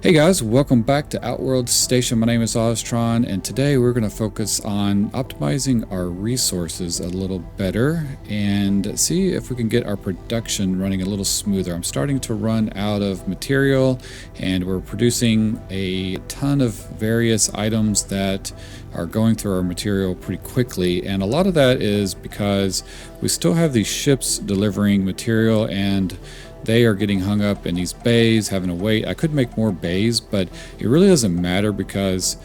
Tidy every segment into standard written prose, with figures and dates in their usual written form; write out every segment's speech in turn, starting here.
Hey guys, welcome back to Outworld Station. My name is Oztron, and today we're going to focus on optimizing our resources a little better and see if we can get our production running a little smoother. I'm starting to run out of material, and we're producing a ton of various items that are going through our material pretty quickly, and a lot of that is because we still have these ships delivering material and they are getting hung up in these bays, having to wait. I could make more bays, but it really doesn't matter because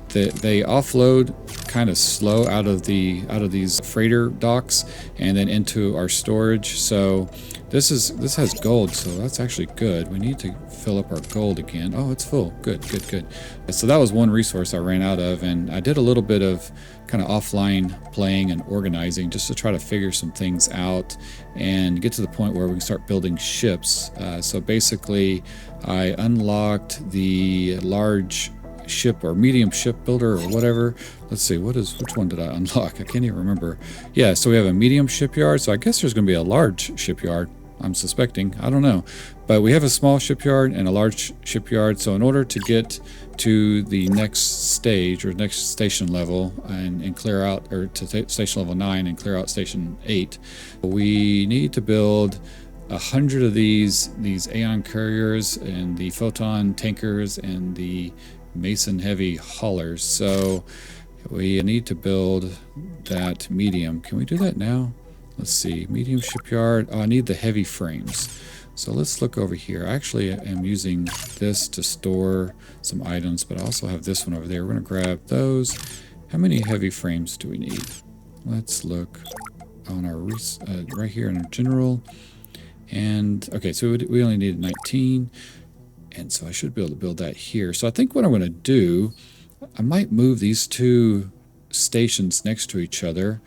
they offload kind of slow out of these freighter docks and then into our storage. So this has gold, so that's actually good. We need to fill up our gold again. Oh, it's full. Good. So that was one resource I ran out of, and I did a little bit of kind of offline playing and organizing just to try to figure some things out and get to the point where we can start building ships. So basically, I unlocked the large ship or medium ship builder or whatever. Let's see, which one did I unlock? I can't even remember. Yeah, so we have a medium shipyard, so I guess there's going to be a large shipyard, I'm suspecting. I don't know. But we have a small shipyard and a large shipyard, so in order to get to the next stage or next station level and clear out, or to station level 9 and clear out station 8, we need to build 100 of these Aeon couriers and the photon tankers and the Mason heavy haulers. So we need to build that medium. Can we do that now? Let's see, medium shipyard. Oh, I need the heavy frames. So let's look over here. I actually am using this to store some items, but I also have this one over there. We're going to grab those. How many heavy frames do we need? Let's look on our right here in our general. And okay, so we only need 19. And so I should be able to build that here. So I think what I'm going to do, I might move these two stations next to each other.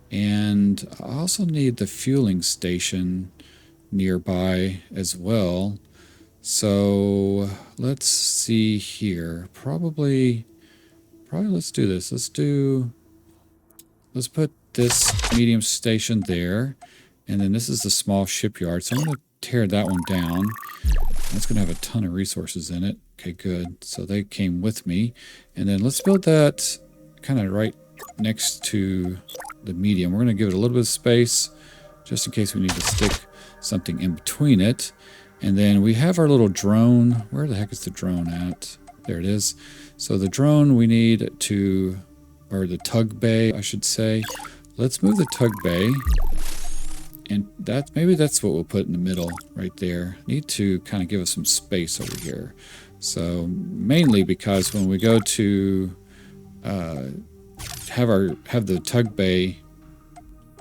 And I also need the fueling station nearby as well. So let's see here. Probably let's do this. Let's put this medium station there. And then this is the small shipyard. So I'm going to tear that one down. That's going to have a ton of resources in it. Okay, good. So they came with me. And then let's build that kind of right next to the medium. We're going to give it a little bit of space just in case we need to stick something in between it. And then we have our little drone. Where the heck is the drone at? There it is. So the drone we need to, or the tug bay, I should say. Let's move the tug bay. And maybe that's what we'll put in the middle right there. Need to kind of give us some space over here. So mainly because when we go to have the tug bay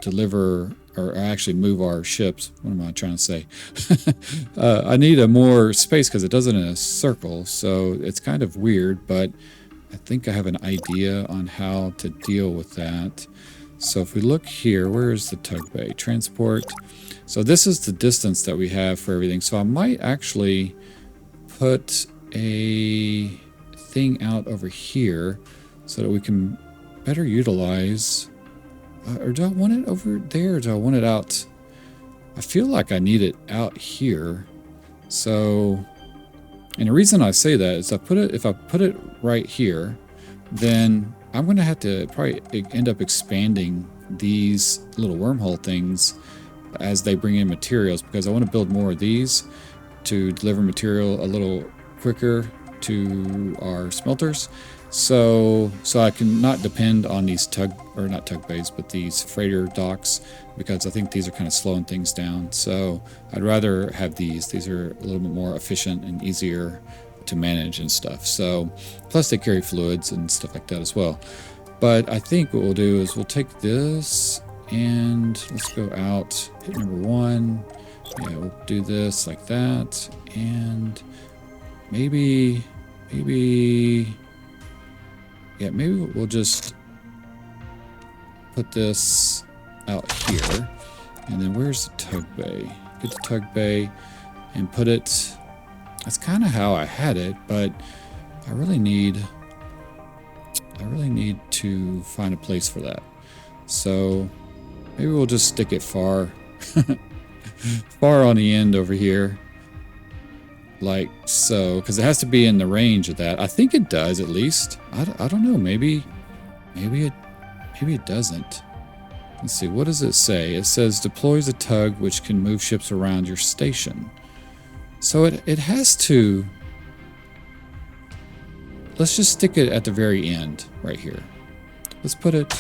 deliver or actually move our ships. What am I trying to say? I need a more space because it does it in a circle. So it's kind of weird, but I think I have an idea on how to deal with that. So if we look here, where is the tug bay? Transport. So this is the distance that we have for everything. So I might actually put a thing out over here so that we can better utilize. Or do I want it over there? Or do I want it out? I feel like I need it out here. So, and the reason I say that is if I put it right here, then I'm going to have to probably end up expanding these little wormhole things as they bring in materials, because I want to build more of these to deliver material a little quicker to our smelters. So I can not depend on these not tug bays, but these freighter docks, because I think these are kind of slowing things down. So I'd rather have these. These are a little bit more efficient and easier to manage and stuff. So plus they carry fluids and stuff like that as well. But I think what we'll do is we'll take this and let's go out, hit number 1. Yeah, we'll do this like that, and maybe we'll just put this out here. And then where's the tug bay? Get the tug bay and put it. That's kind of how I had it, but I really need to find a place for that. So maybe we'll just stick it far on the end over here. like so, because it has to be in the range of that. I think it does, at least. I don't know. Maybe it doesn't. Let's see. What does it say? It says deploys a tug which can move ships around your station. So it has to. Let's just stick it at the very end right here. Let's put it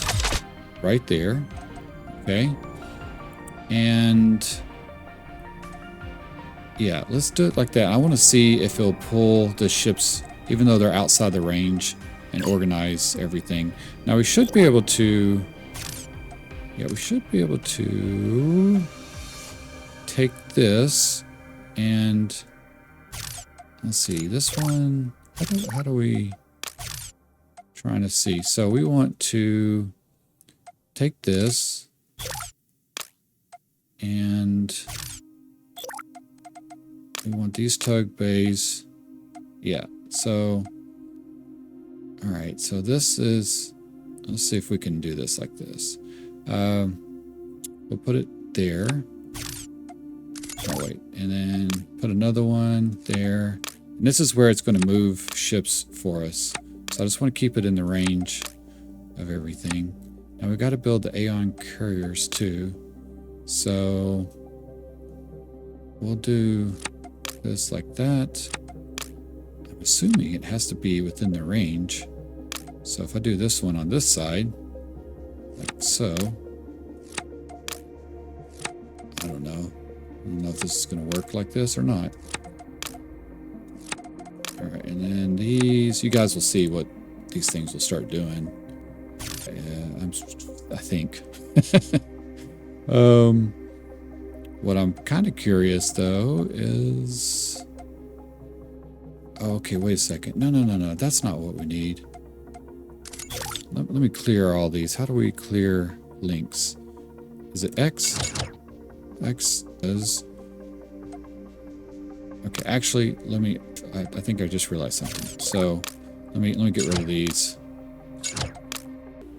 right there. Okay. And yeah, let's do it like that. I want to see if it'll pull the ships, even though they're outside the range, and organize everything. Now we should be able to, yeah, we should be able to take this and let's see, this one, how do we, trying to see. So we want to take this and we want these tug bays. Yeah, so, all right, so this is, let's see if we can do this like this. We'll put it there. Oh, wait, and then put another one there. And this is where it's going to move ships for us. So I just want to keep it in the range of everything. Now we've got to build the Aeon couriers too. So we'll do this like that. I'm assuming it has to be within the range. So if I do this one on this side, like so, I don't know. I don't know if this is going to work like this or not. All right, and then these, you guys will see what these things will start doing. I think. What I'm kind of curious though is, okay, wait a second. No. That's not what we need. Let me clear all these. How do we clear links? Is it X? X is. Okay, actually, let me. I think I just realized something. So let me get rid of these.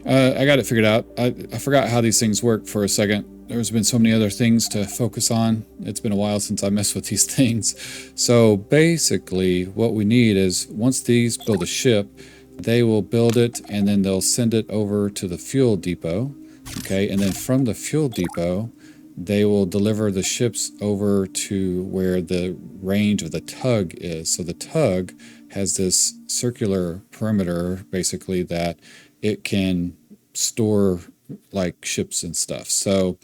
I got it figured out. I forgot how these things work for a second. There's been so many other things to focus on. It's been a while since I messed with these things. So basically what we need is once these build a ship, they will build it and then they'll send it over to the fuel depot. Okay, and then from the fuel depot, they will deliver the ships over to where the range of the tug is. So the tug has this circular perimeter basically that it can store like ships and stuff. So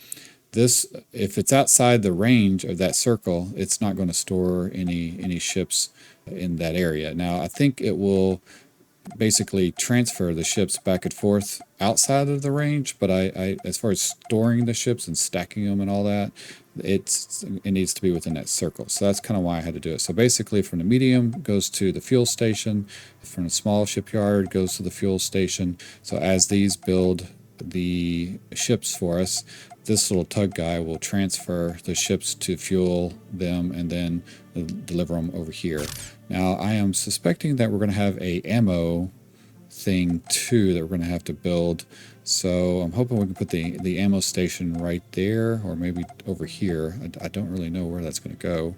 this, if it's outside the range of that circle, it's not going to store any ships in that area. Now I think it will basically transfer the ships back and forth outside of the range, but I as far as storing the ships and stacking them and all that, it needs to be within that circle. So that's kind of why I had to do it. So basically from the medium goes to the fuel station, from the small shipyard goes to the fuel station. So as these build the ships for us, this little tug guy will transfer the ships to fuel them and then deliver them over here. Now I am suspecting that we're going to have a ammo thing too that we're going to have to build. So I'm hoping we can put the ammo station right there or maybe over here. I don't really know where that's going to go.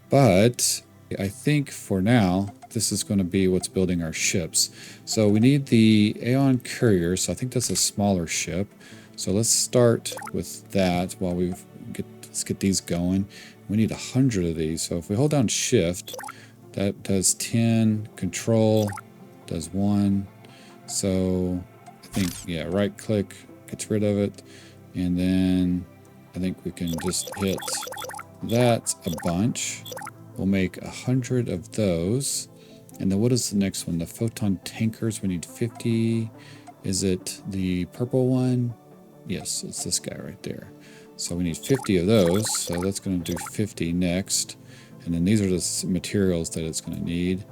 But I think for now, this is going to be what's building our ships. So we need the Aeon courier. So I think that's a smaller ship. So let's start with that while let's get these going. We need 100 of these. So if we hold down shift, that does 10, control does 1. So I think, yeah, right click gets rid of it. And then I think we can just hit that a bunch. We'll make 100 of those. And then what is the next one? The photon tankers, we need 50. Is it the purple one? Yes, it's this guy right there. So we need 50 of those. So that's going to do 50 next. And then these are the materials that it's going to need.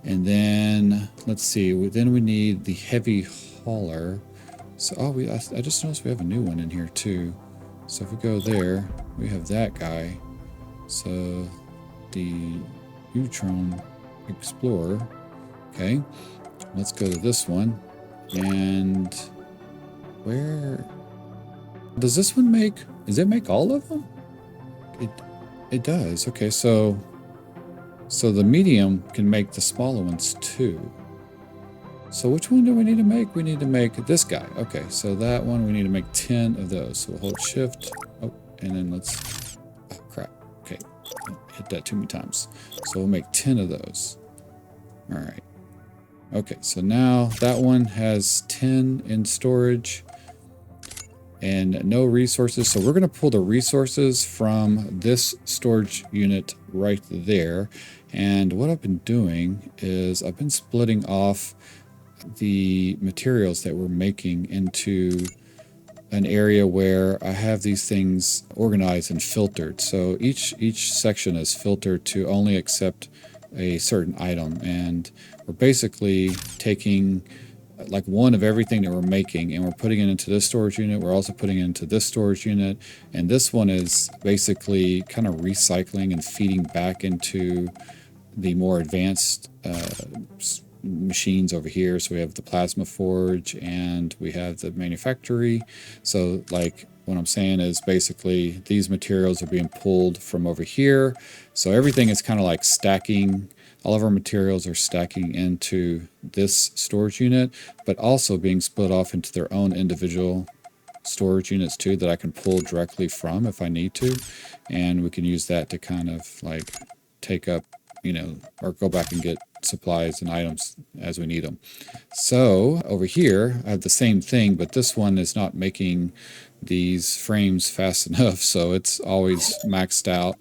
And then let's see. Then we need the heavy hauler. So I just noticed we have a new one in here too. So if we go there, we have that guy. So the Neutron Explorer. Okay, let's go to this one. And where does this one make? Does it make all of them? It does. Okay, so So the medium can make the smaller ones too. So which one do we need to make? We need to make this guy. Okay, so that one we need to make 10 of those. So we'll hold shift. Oh, and then let's, oh crap. Okay, hit that too many times. So we'll make 10 of those. All right. Okay, so now that one has 10 in storage and no resources. So we're going to pull the resources from this storage unit right there. And what I've been doing is I've been splitting off the materials that we're making into an area where I have these things organized and filtered. So each section is filtered to only accept a certain item, and we're basically taking like one of everything that we're making and we're putting it into this storage unit. We're also putting it into this storage unit, and this one is basically kind of recycling and feeding back into the more advanced machines over here. So we have the plasma forge and we have the manufactory. So like what I'm saying is basically these materials are being pulled from over here. So everything is kind of like stacking. All of our materials are stacking into this storage unit, but also being split off into their own individual storage units too that I can pull directly from if I need to. And we can use that to kind of like take up, you know, or go back and get supplies and items as we need them. So over here I have the same thing, but this one is not making these frames fast enough, so it's always maxed out.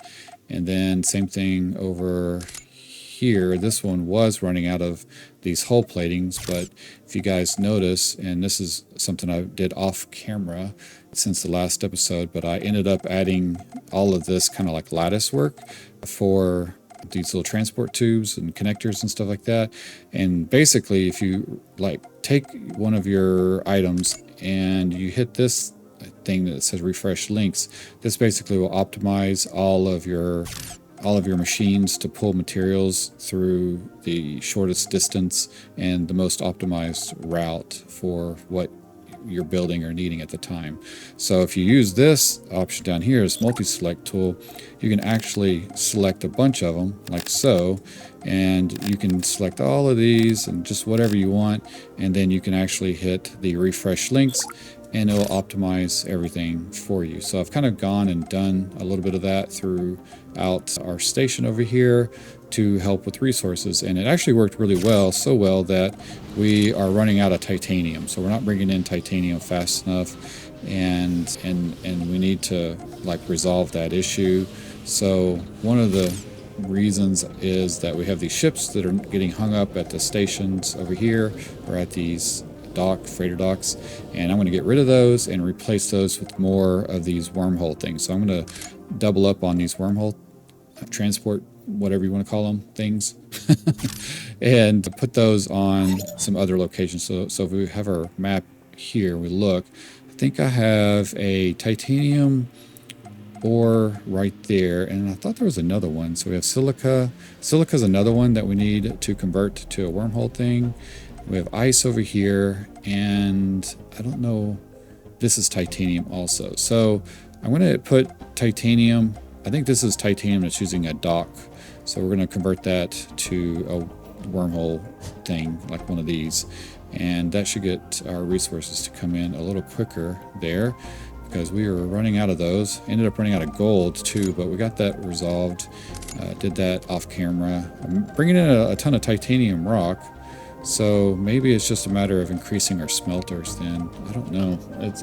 And then same thing over here, this one was running out of these hull platings, but if you guys notice, and this is something I did off camera since the last episode, but I ended up adding all of this kind of like lattice work for these little transport tubes and connectors and stuff like that. And basically if you like take one of your items and you hit this thing that says refresh links, this basically will optimize all of your machines to pull materials through the shortest distance and the most optimized route for what you're building or needing at the time. So if you use this option down here, this multi-select tool, you can actually select a bunch of them like so, and you can select all of these and just whatever you want, and then you can actually hit the refresh links and it will optimize everything for you. So I've kind of gone and done a little bit of that throughout our station over here to help with resources, and it actually worked really well, so well that we are running out of titanium. So we're not bringing in titanium fast enough, and we need to like resolve that issue. So one of the reasons is that we have these ships that are getting hung up at the stations over here or at these freighter docks, and I'm going to get rid of those and replace those with more of these wormhole things. So I'm going to double up on these wormhole transport, whatever you want to call them, things, and put those on some other locations. So if we have our map here, we look, I think I have a titanium ore right there, and I thought there was another one. So we have silica. Silica is another one that we need to convert to a wormhole thing. We have ice over here, and I don't know, this is titanium also. So I'm going to put titanium, I think this is titanium that's using a dock. So we're going to convert that to a wormhole thing, like one of these. And that should get our resources to come in a little quicker there, because we were running out of those. Ended up running out of gold too, but we got that resolved. Did that off camera. I'm bringing in a ton of titanium rock. So maybe it's just a matter of increasing our smelters then. I don't know.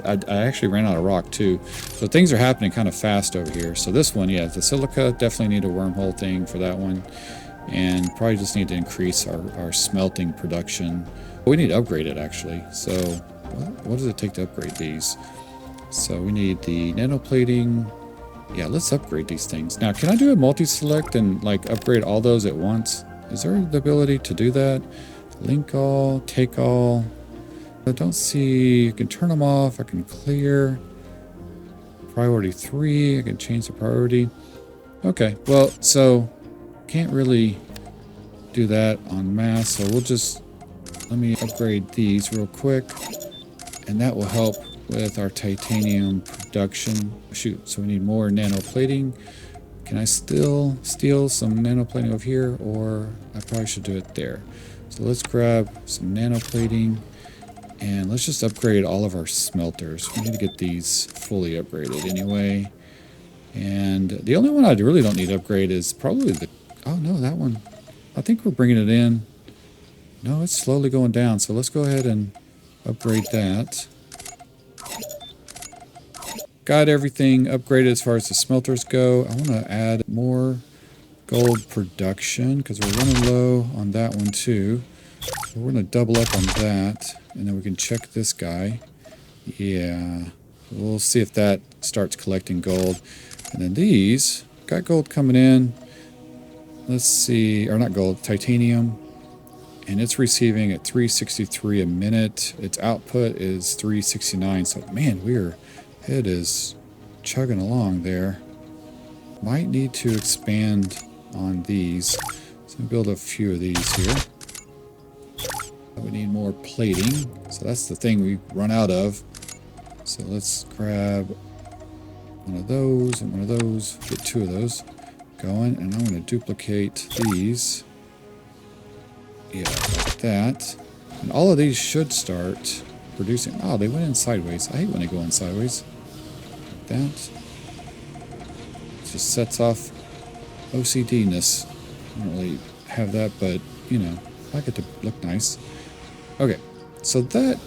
I actually ran out of rock too. So things are happening kind of fast over here. So this one, yeah, the silica, definitely need a wormhole thing for that one. And probably just need to increase our smelting production. We need to upgrade it actually. So what does it take to upgrade these? So we need the nanoplating. Yeah, let's upgrade these things. Now, can I do a multi-select and like upgrade all those at once? Is there the ability to do that? Link all, take all. I don't see, I can turn them off, I can clear. Priority 3, I can change the priority. Okay, well, so can't really do that on mass, so we'll just, let me upgrade these real quick, and that will help with our titanium production. Shoot, so we need more nanoplating. Can I still steal some nanoplating over here, or I probably should do it there. So let's grab some nanoplating, and let's just upgrade all of our smelters. We need to get these fully upgraded anyway. And the only one I really don't need to upgrade is probably the... Oh, no, that one. I think we're bringing it in. No, it's slowly going down, so let's go ahead and upgrade that. Got everything upgraded as far as the smelters go. I want to add more gold production because we're running low on that one too. So we're going to double up on that, and then we can check this guy. Yeah, we'll see if that starts collecting gold. And then these got gold coming in. Let's see, or not gold, titanium. And it's receiving at 363 a minute. Its output is 369. So man, it is chugging along there. Might need to expand on these. So build a few of these here. We need more plating. So that's the thing we run out of. So let's grab one of those and one of those. Get two of those going. And I'm going to duplicate these. Yeah, like that. And all of these should start producing. Oh, they went in sideways. I hate when they go in sideways. Like that. It just sets off OCD-ness. I don't really have that, but, you know, I like it to look nice. Okay, so that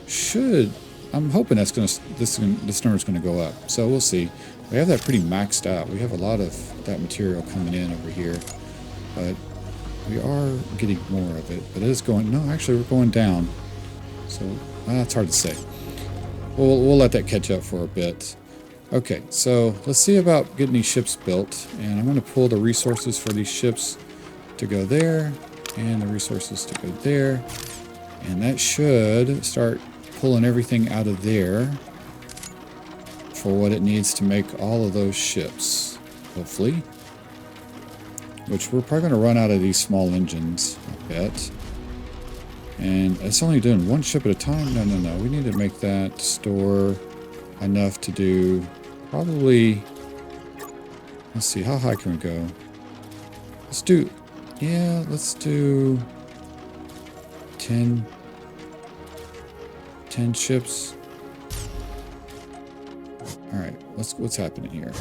should... I'm hoping that's going to... This number's going to go up. So we'll see. We have that pretty maxed out. We have a lot of that material coming in over here. But... we are getting more of it, but it is going... No, actually, we're going down. So, that's hard to say. We'll let that catch up for a bit. Okay, so let's see about getting these ships built. And I'm going to pull the resources for these ships to go there, and the resources to go there. And that should start pulling everything out of there for what it needs to make all of those ships, hopefully. Which we're probably going to run out of these small engines, I bet. And it's only doing one ship at a time? No. We need to make that store enough to do probably... Let's see, how high can we go? Let's do... Yeah, let's do... 10 ships. Alright, what's happening here?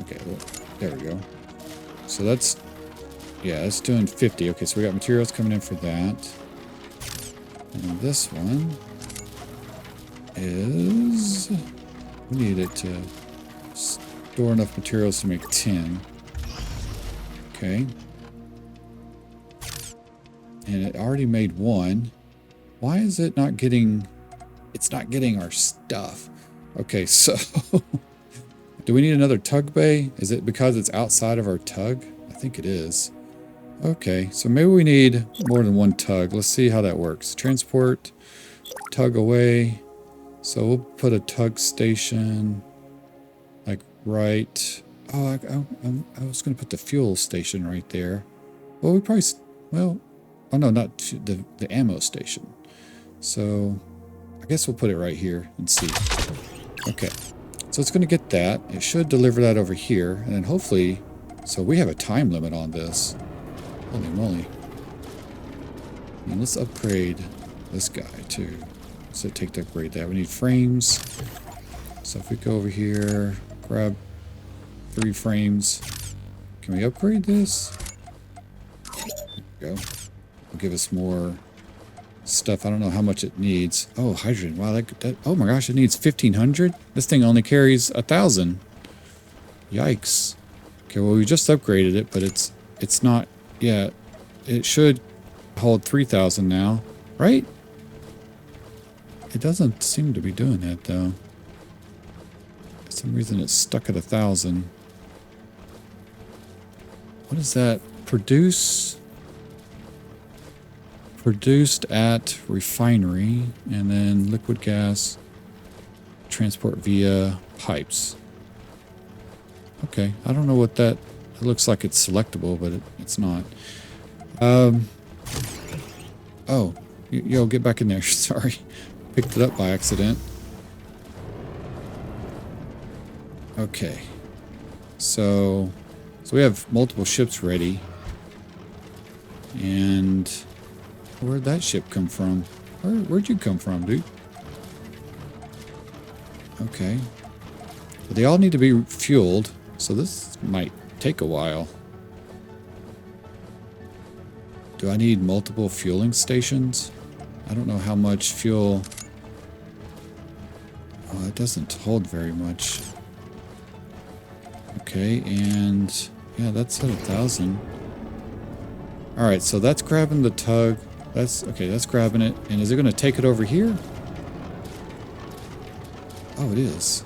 Okay, well, there we go. So that's, yeah, it's doing 50. Okay, so we got materials coming in for that. And this one is, we need it to store enough materials to make 10. Okay. And it already made one. Why is it not getting, it's not getting our stuff? Okay, so... Do we need another tug bay? Is it because it's outside of our tug? I think it is. Okay, so maybe we need more than one tug. Let's see how that works. Transport, tug away. So we'll put a tug station, like right... Oh, I was going to put the fuel station right there. Well, we probably... Well, oh no, not the ammo station. So I guess we'll put it right here and see. Okay. So it's going to get that. It should deliver that over here. And then hopefully... So we have a time limit on this. Holy moly. And let's upgrade this guy too. So take to upgrade that. We need frames. So if we go over here, grab 3 frames. Can we upgrade this? There we go. It'll give us more stuff. I don't know how much it needs. Oh, hydrogen. Wow, that oh my gosh, it needs 1,500? This thing only carries 1,000. Yikes. Okay, well, we just upgraded it, but it's not... Yeah, it should hold 3,000 now, right? It doesn't seem to be doing that, though. For some reason, it's stuck at 1,000. What is that? Produced at refinery, and then liquid gas transport via pipes. Okay, I don't know what that... It looks like it's selectable, but it's not. Oh, yo, get back in there. Sorry. Picked it up by accident. Okay. So we have multiple ships ready. And where'd that ship come from? Where'd you come from, dude? Okay. But they all need to be fueled, so this might take a while. Do I need multiple fueling stations? I don't know how much fuel... Oh, it doesn't hold very much. Okay, and... yeah, that's at 1,000. Alright, so that's grabbing the tug. That's grabbing it. And is it going to take it over here? Oh, it is.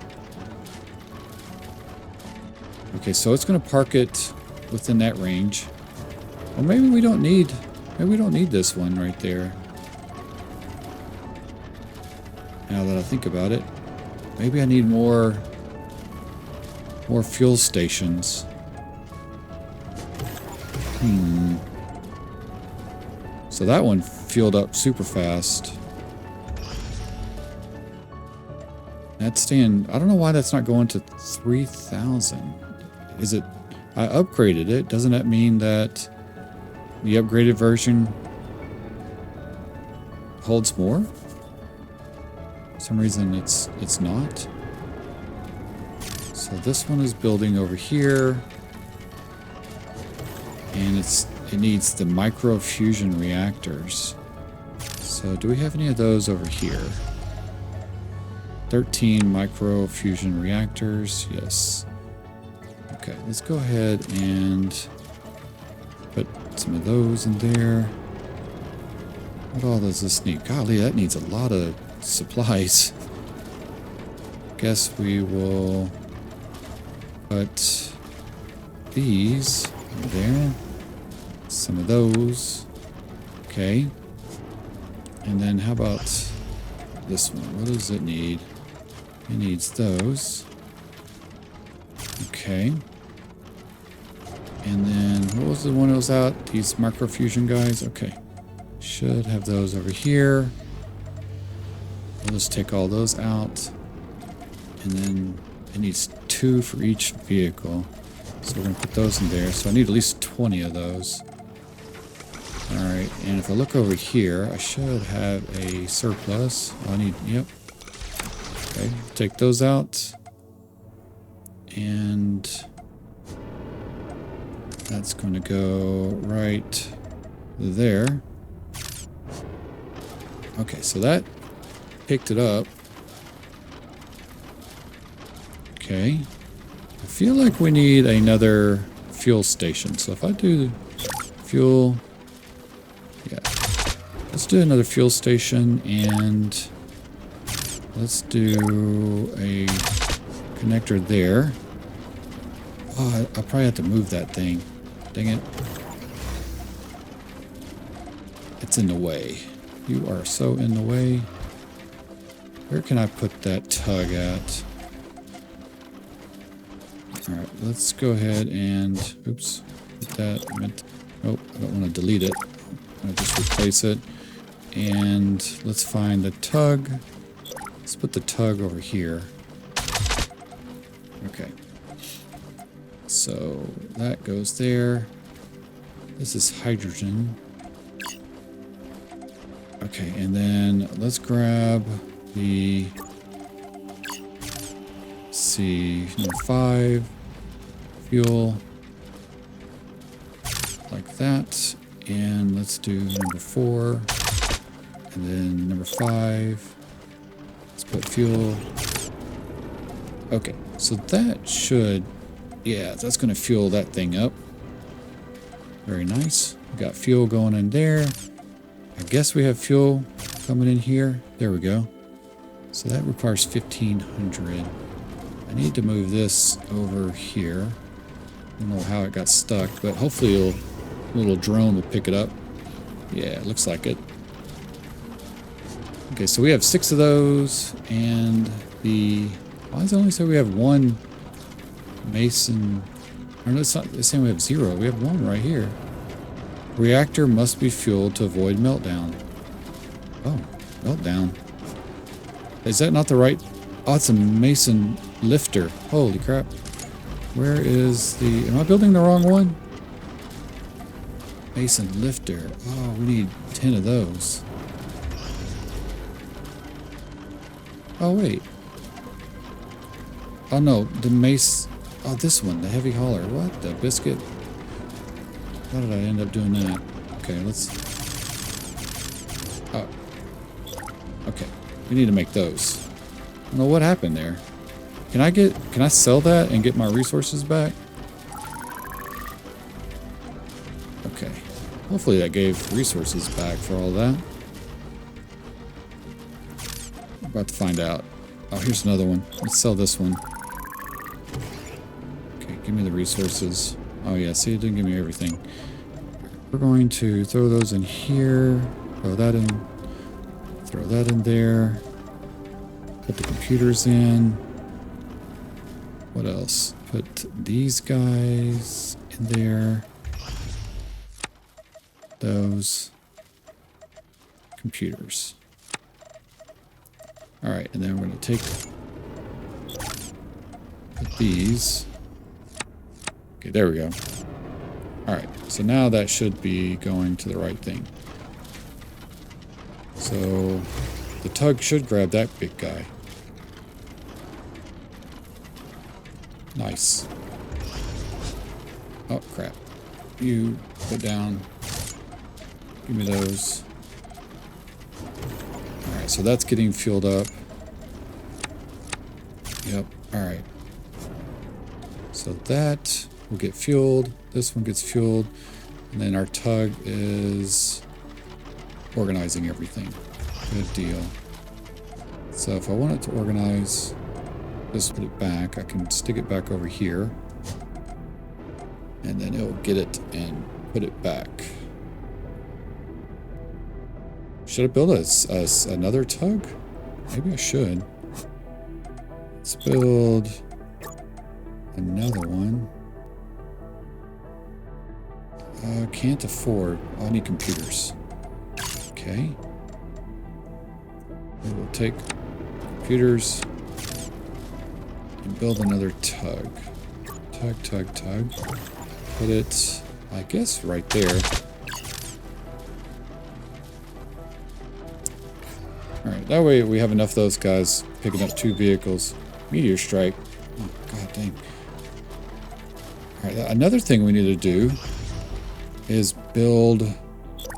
Okay, so it's going to park it within that range. Well, maybe we don't need this one right there. Now that I think about it, maybe I need more fuel stations. So that one fueled up super fast. That's staying... I don't know why that's not going to 3,000. Is it... I upgraded it. Doesn't that mean that the upgraded version holds more? For some reason it's not. So this one is building over here. And it needs the micro fusion reactors. So do we have any of those over here? 13 micro fusion reactors. Yes. Okay, let's go ahead and put some of those in there. What all does this need? Golly, that needs a lot of supplies. Guess we will put these in there. Some of those. Okay. And then how about this one? What does it need? It needs those. Okay. And then what was the one that was out? These microfusion guys? Okay. Should have those over here. We'll just take all those out. And then it needs 2 for each vehicle. So we're going to put those in there. So I need at least 20 of those. Alright, and if I look over here, I should have a surplus. I need, yep. Okay, take those out. And that's going to go right there. Okay, so that picked it up. Okay. I feel like we need another fuel station. So if I do fuel... yeah. Let's do another fuel station and let's do a connector there. Oh, I'll probably have to move that thing. Dang it. It's in the way. You are so in the way. Where can I put that tug at? Alright, let's go ahead and... oops. Put that... oh, I don't want to delete it. I'll just replace it. And let's find the tug. Let's put the tug over here. Okay. So that goes there. This is hydrogen. Okay, and then let's grab the... let's see, number 5. Fuel. Like that. And let's do number 4. And then number 5. Let's put fuel. Okay, so that should... yeah, that's going to fuel that thing up. Very nice. We got fuel going in there. I guess we have fuel coming in here. There we go. So that requires 1,500. I need to move this over here. I don't know how it got stuck, but hopefully a little drone will pick it up. Yeah, it looks like it. Okay, so we have 6 of those, and the... why does it only say we have 1 Mason? Or no, it's not. It's saying we have 0. We have 1 right here. Reactor must be fueled to avoid meltdown. Oh, meltdown. Is that not the right... oh, it's a Mason lifter. Holy crap. Where is the... Am I building the wrong one? Mason lifter. Oh, we need 10 of those. Oh, wait. Oh, no. The mace... Oh, this one. The heavy hauler. What? The biscuit? How did I end up doing that? Okay, let's... Oh. Okay. We need to make those. I don't know what happened there. Can I sell that and get my resources back? Okay. Hopefully that gave resources back for all that. I'm about to find out. Oh, here's another one. Let's sell this one. Okay, give me the resources. Oh yeah, see, it didn't give me everything. We're going to throw those in here. Throw that in. Throw that in there. Put the computers in. What else? Put these guys in there. Those computers. All right, and then we're going to put these. Okay, there we go. All right, so now that should be going to the right thing. So the tug should grab that big guy. Nice. Oh, crap. You put down. Give me those. Alright, so that's getting fueled up. Yep, alright. So that will get fueled. This one gets fueled. And then our tug is organizing everything. Good deal. So if I want it to organize, just put it back. I can stick it back over here. And then it'll get it and put it back. Should I build another tug? Maybe I should. Let's build another one. Can't afford. Oh, I need computers. Okay. We will take computers and build another tug. Tug. Put it, I guess, right there. Alright, that way we have enough of those guys picking up 2 vehicles. Meteor strike. Oh, god dang. Alright, another thing we need to do is build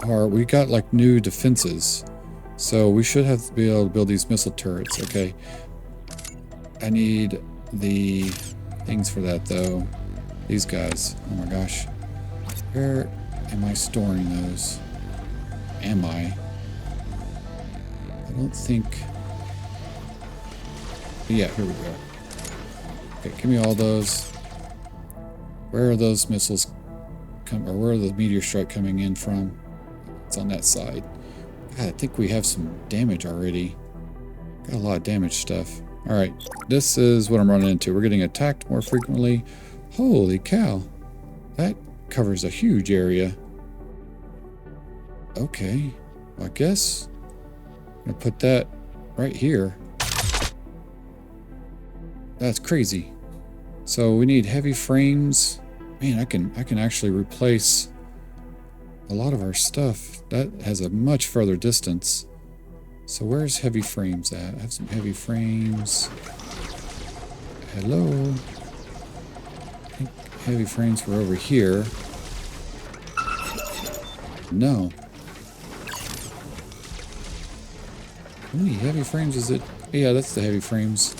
our... We got like new defenses. So we should have to be able to build these missile turrets, okay? I need the things for that though. These guys. Oh my gosh. Where am I storing those? Am I? I don't think... Yeah, here we go. Okay, give me all those. Where are those missiles or where are the meteor strike coming in from? It's on that side. God, I think we have some damage already. Got a lot of damage stuff. Alright, this is what I'm running into. We're getting attacked more frequently. Holy cow. That covers a huge area. Okay. Well, I guess I'm going to put that right here. That's crazy. So we need heavy frames. Man, I can actually replace a lot of our stuff. That has a much further distance. So where's heavy frames at? I have some heavy frames. Hello. I think heavy frames were over here. No. How many heavy frames is it? Yeah, that's the heavy frames.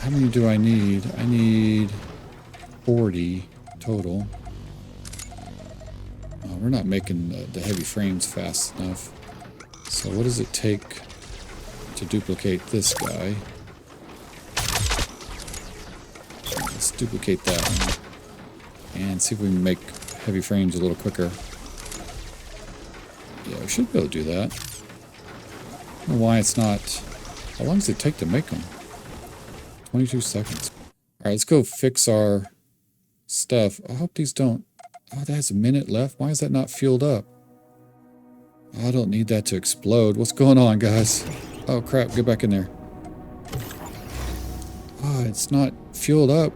How many do I need? I need 40 total. Oh, we're not making the heavy frames fast enough. So what does it take to duplicate this guy? Let's duplicate that one. And see if we can make heavy frames a little quicker. Yeah, we should be able to do that. I don't know why it's not... How long does it take to make them? 22 seconds. Alright, let's go fix our stuff. I hope these don't... Oh, that has a minute left. Why is that not fueled up? I don't need that to explode. What's going on, guys? Oh, crap. Get back in there. Oh, it's not fueled up.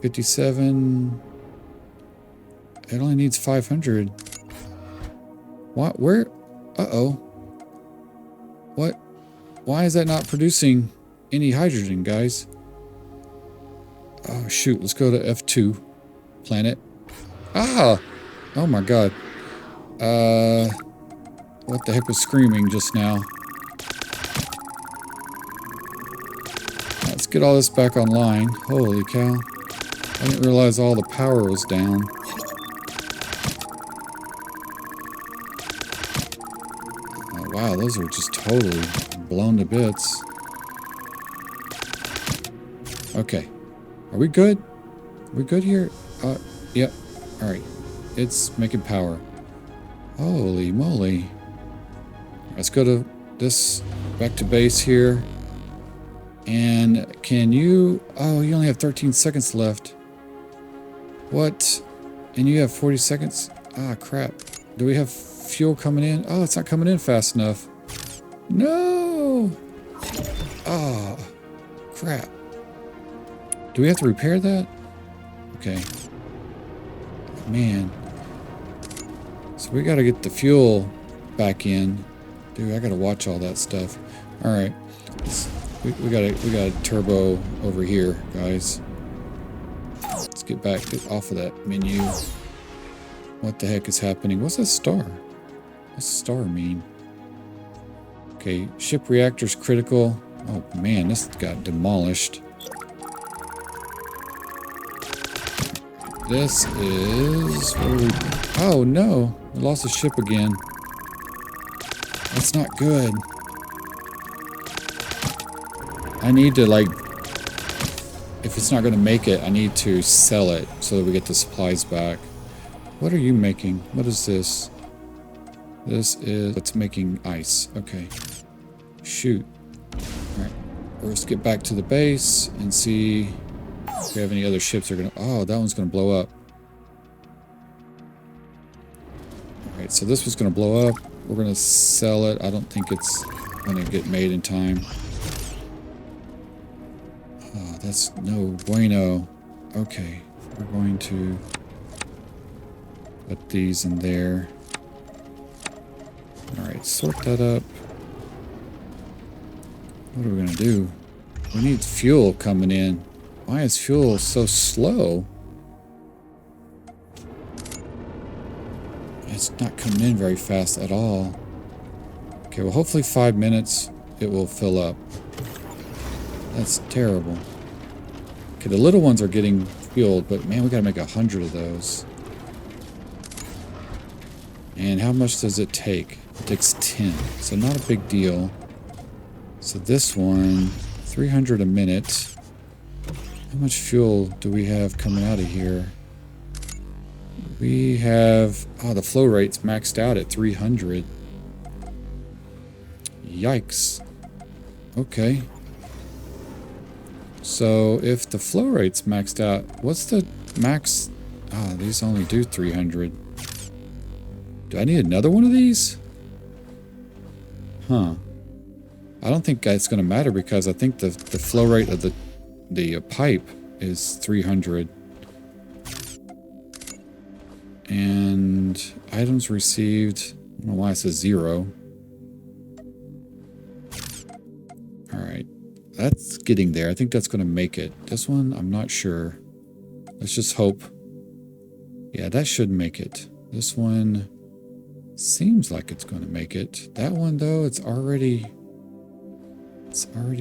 57. It only needs 500. What? Where? Uh-oh. What? Why is that not producing any hydrogen, guys? Oh, shoot. Let's go to F2. Planet. Ah! Oh, my God. What the heck was screaming just now? Let's get all this back online. Holy cow. I didn't realize all the power was down. Oh, wow, those are just totally blown to bits. Okay. Are we good? Are we good here? Yep. Alright. It's making power. Holy moly. Let's go to this, back to base here. And can you... Oh, you only have 13 seconds left. What? And you have 40 seconds? Ah, crap. Do we have fuel coming in? Oh, it's not coming in fast enough. No! Oh, crap. Do we have to repair that? Okay. Man. So we gotta get the fuel back in. Dude, I gotta watch all that stuff. Alright. We got a turbo over here, guys. Let's get off of that menu. What the heck is happening? What's that star? What's the star mean? Okay, ship reactors critical. Oh man, this got demolished. This is... Where are we? Oh no, we lost the ship again. That's not good. I need to, like, if it's not going to make it, I need to sell it so that we get the supplies back. What are you making? What is this? This is... It's making ice. Okay. Shoot. Alright. Let's get back to the base and see if we have any other ships that are going to... Oh, that one's going to blow up. Alright, so this was going to blow up. We're going to sell it. I don't think it's going to get made in time. Oh, that's no bueno. Okay, we're going to put these in there. Alright, sort that up. What are we going to do? We need fuel coming in. Why is fuel so slow? It's not coming in very fast at all. Okay, well hopefully 5 minutes it will fill up. That's terrible. Okay, the little ones are getting fueled, but man, we gotta make 100 of those. And how much does it take? It takes 10, so not a big deal. So this one, 300 a minute. How much fuel do we have coming out of here? We have... Oh, the flow rate's maxed out at 300. Yikes. Okay. So, if the flow rate's maxed out, what's the max? Ah, these only do 300. Do I need another one of these? Huh. I don't think it's going to matter because I think the flow rate of the pipe is 300. And items received, I don't know why it says 0. Alright. That's getting there. I think that's going to make it. This one, I'm not sure. Let's just hope. Yeah, that should make it. This one seems like it's going to make it. That one, though, it's already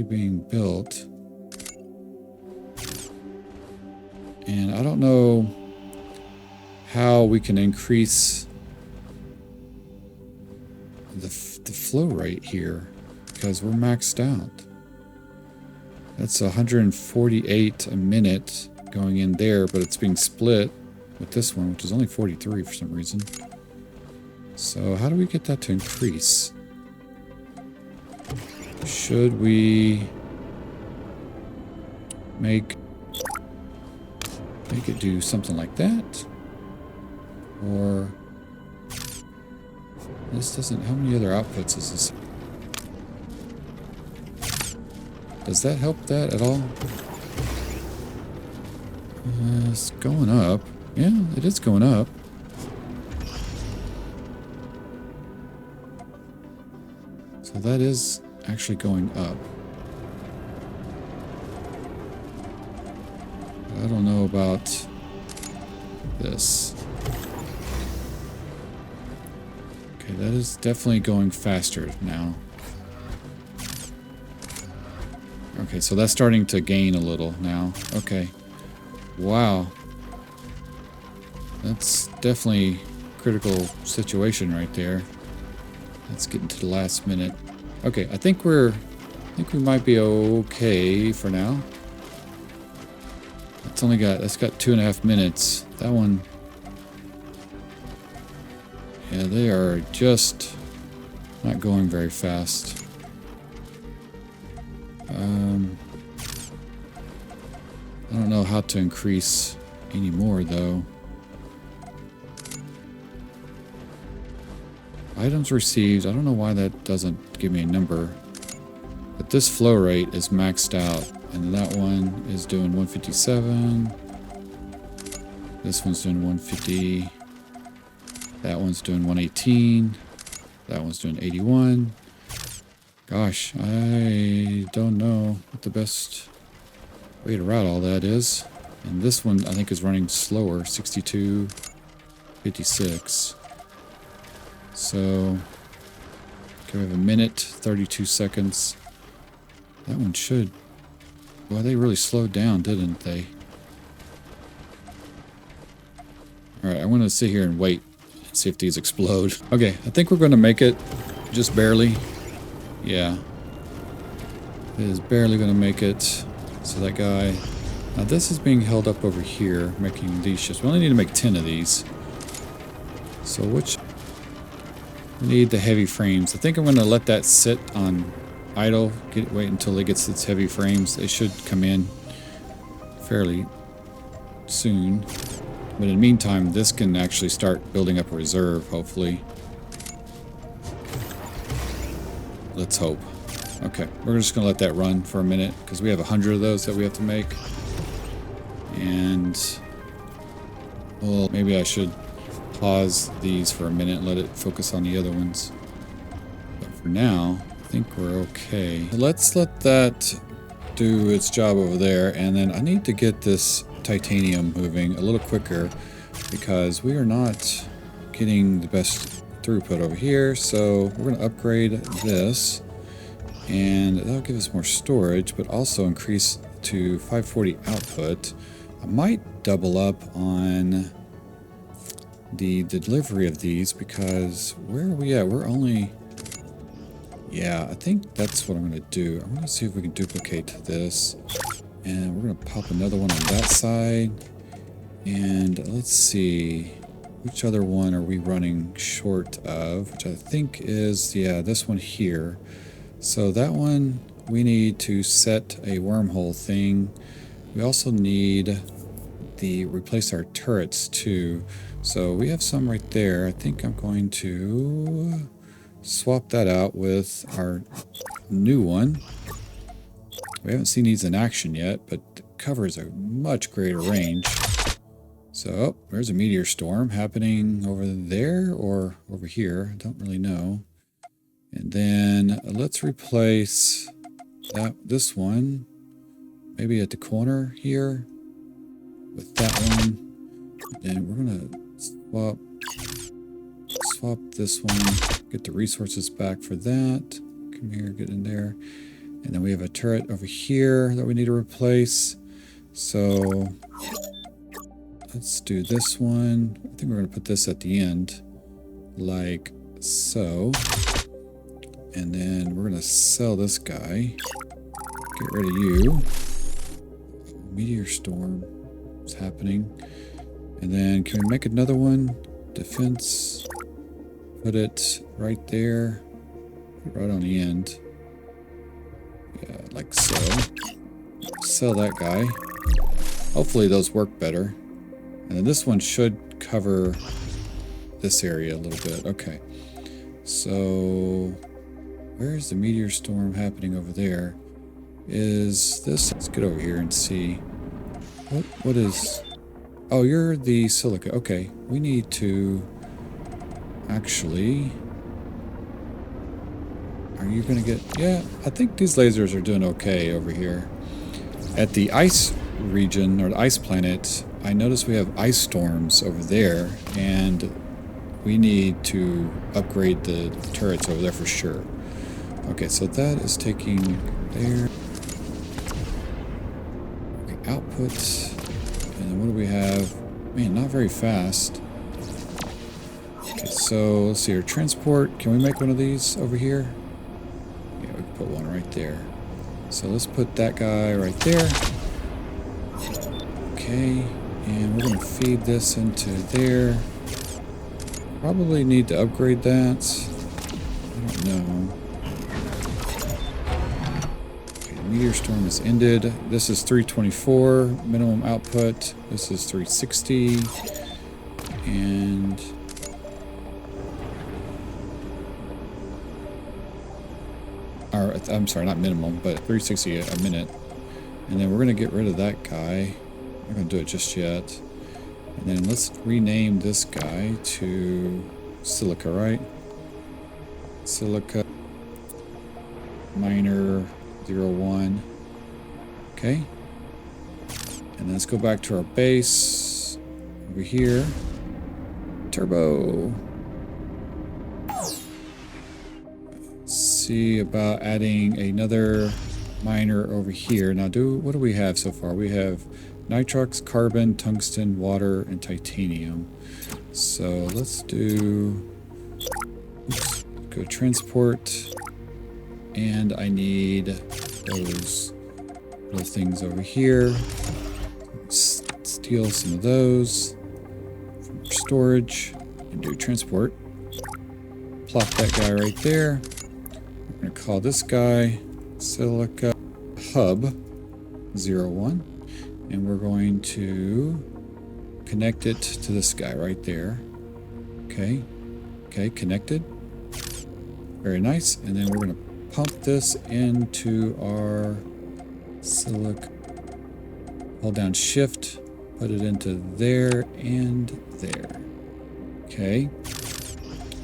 being built. And I don't know how we can increase the flow rate here because we're maxed out. That's 148 a minute going in there, but it's being split with this one, which is only 43 for some reason. So how do we get that to increase? Should we make it do something like that? Or this doesn't... How many other outputs is this? Does that help that at all? It's going up. Yeah, it is going up. So that is actually going up. I don't know about this. Okay, that is definitely going faster now. Okay, so that's starting to gain a little now. Okay. Wow. That's definitely a critical situation right there. Let's get into the last minute. Okay, I think we might be okay for now. That's got 2.5 minutes. That one. Yeah, they are just not going very fast. I don't know how to increase any more though. Items received. I don't know why that doesn't give me a number. But this flow rate is maxed out. And that one is doing 157. This one's doing 150. That one's doing 118. That one's doing 81. Gosh, I don't know what the best way to route all that is. And this one I think is running slower, 62, 56. So, okay, we have a minute, 32 seconds. That one should. Well, they really slowed down, didn't they? Alright, I'm going to sit here and wait and see if these explode. Okay, I think we're going to make it. Just barely. Yeah. It is barely going to make it. So that guy... Now this is being held up over here, making these ships. We only need to make 10 of these. So which... We need the heavy frames. I think I'm going to let that sit on idle. Wait until it gets its heavy frames. They should come in fairly soon. But in the meantime, this can actually start building up a reserve, hopefully. Let's hope. Okay, we're just going to let that run for a minute because we have 100 of those that we have to make. And, well, maybe I should pause these for a minute and let it focus on the other ones. But for now, I think we're okay. Let's let that do its job over there, and then I need to get this titanium moving a little quicker because we are not getting the best throughput over here. So we're going to upgrade this, and that'll give us more storage, but also increase to 540 output. I might double up on the delivery of these because where are we at? We're only... Yeah, I think that's what I'm going to do. I'm going to see if we can duplicate this. And we're going to pop another one on that side. And let's see. Which other one are we running short of? Which I think is, yeah, this one here. So that one, we need to set a wormhole thing. We also need the replace our turrets too. So we have some right there. I think I'm going to swap that out with our new one. We haven't seen these in action yet, but it covers a much greater range. So, oh, there's a meteor storm happening over there or over here. I don't really know. And then let's replace this one, maybe at the corner here, with that one. And we're gonna swap this one, get the resources back for that. Come here, get in there. And then we have a turret over here that we need to replace. So let's do this one. I think we're going to put this at the end, like so. And then we're going to sell this guy. Get rid of you. Meteor storm is happening. And then can we make another one? Defense. Put it right there. Right on the end. Yeah, like so. Sell that guy. Hopefully those work better. And then this one should cover this area a little bit. Okay. So where's the meteor storm happening over there? is this. Let's get over here and see. What is... Oh, you're the silica. Okay, we need to actually... Are you gonna get... Yeah, I think these lasers are doing okay over here. At the ice region, or the ice planet, I noticed we have ice storms over there, and we need to upgrade the turrets over there for sure. Okay, so that is taking there. Okay, output. And then what do we have? Man, not very fast. Okay, so let's see here. Transport. Can we make one of these over here? Yeah, we can put one right there. So let's put that guy right there. Okay, and we're going to feed this into there. Probably need to upgrade that. I don't know. Okay, the meteor storm is ended. This is 324 minimum output. This is 360. And... Or, I'm sorry, not minimum, but 360 a minute. And then we're going to get rid of that guy. I'm not going to do it just yet. And then let's rename this guy to Silica, right? Silica Miner 01. Okay. And then let's go back to our base over here. Turbo. See about adding another miner over here. Now, what do we have so far? We have nitrox, carbon, tungsten, water, and titanium. So let's do... Oops, go transport. And I need those little things over here. Steal some of those from storage and do transport. Plop that guy right there. We're going to call this guy Silica Hub 01. And we're going to connect it to this guy right there. Okay. Okay, connected. Very nice. And then we're going to pump this into our silica. Hold down shift, put it into there and there. Okay.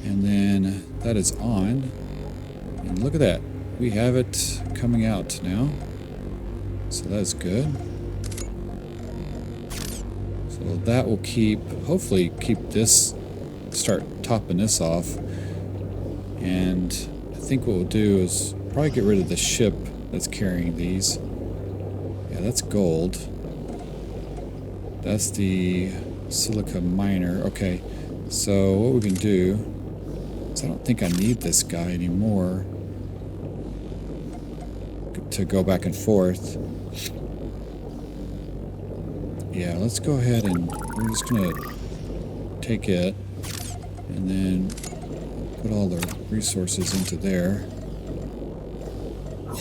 And then that is on. And look at that. We have it coming out now. So that's good. So that will hopefully keep this, start topping this off. And I think what we'll do is probably get rid of the ship that's carrying these. Yeah, that's gold. That's the silica miner. Okay, so what we can do is I don't think I need this guy anymore to go back and forth. Yeah, let's go ahead and we're just gonna take it and then put all the resources into there.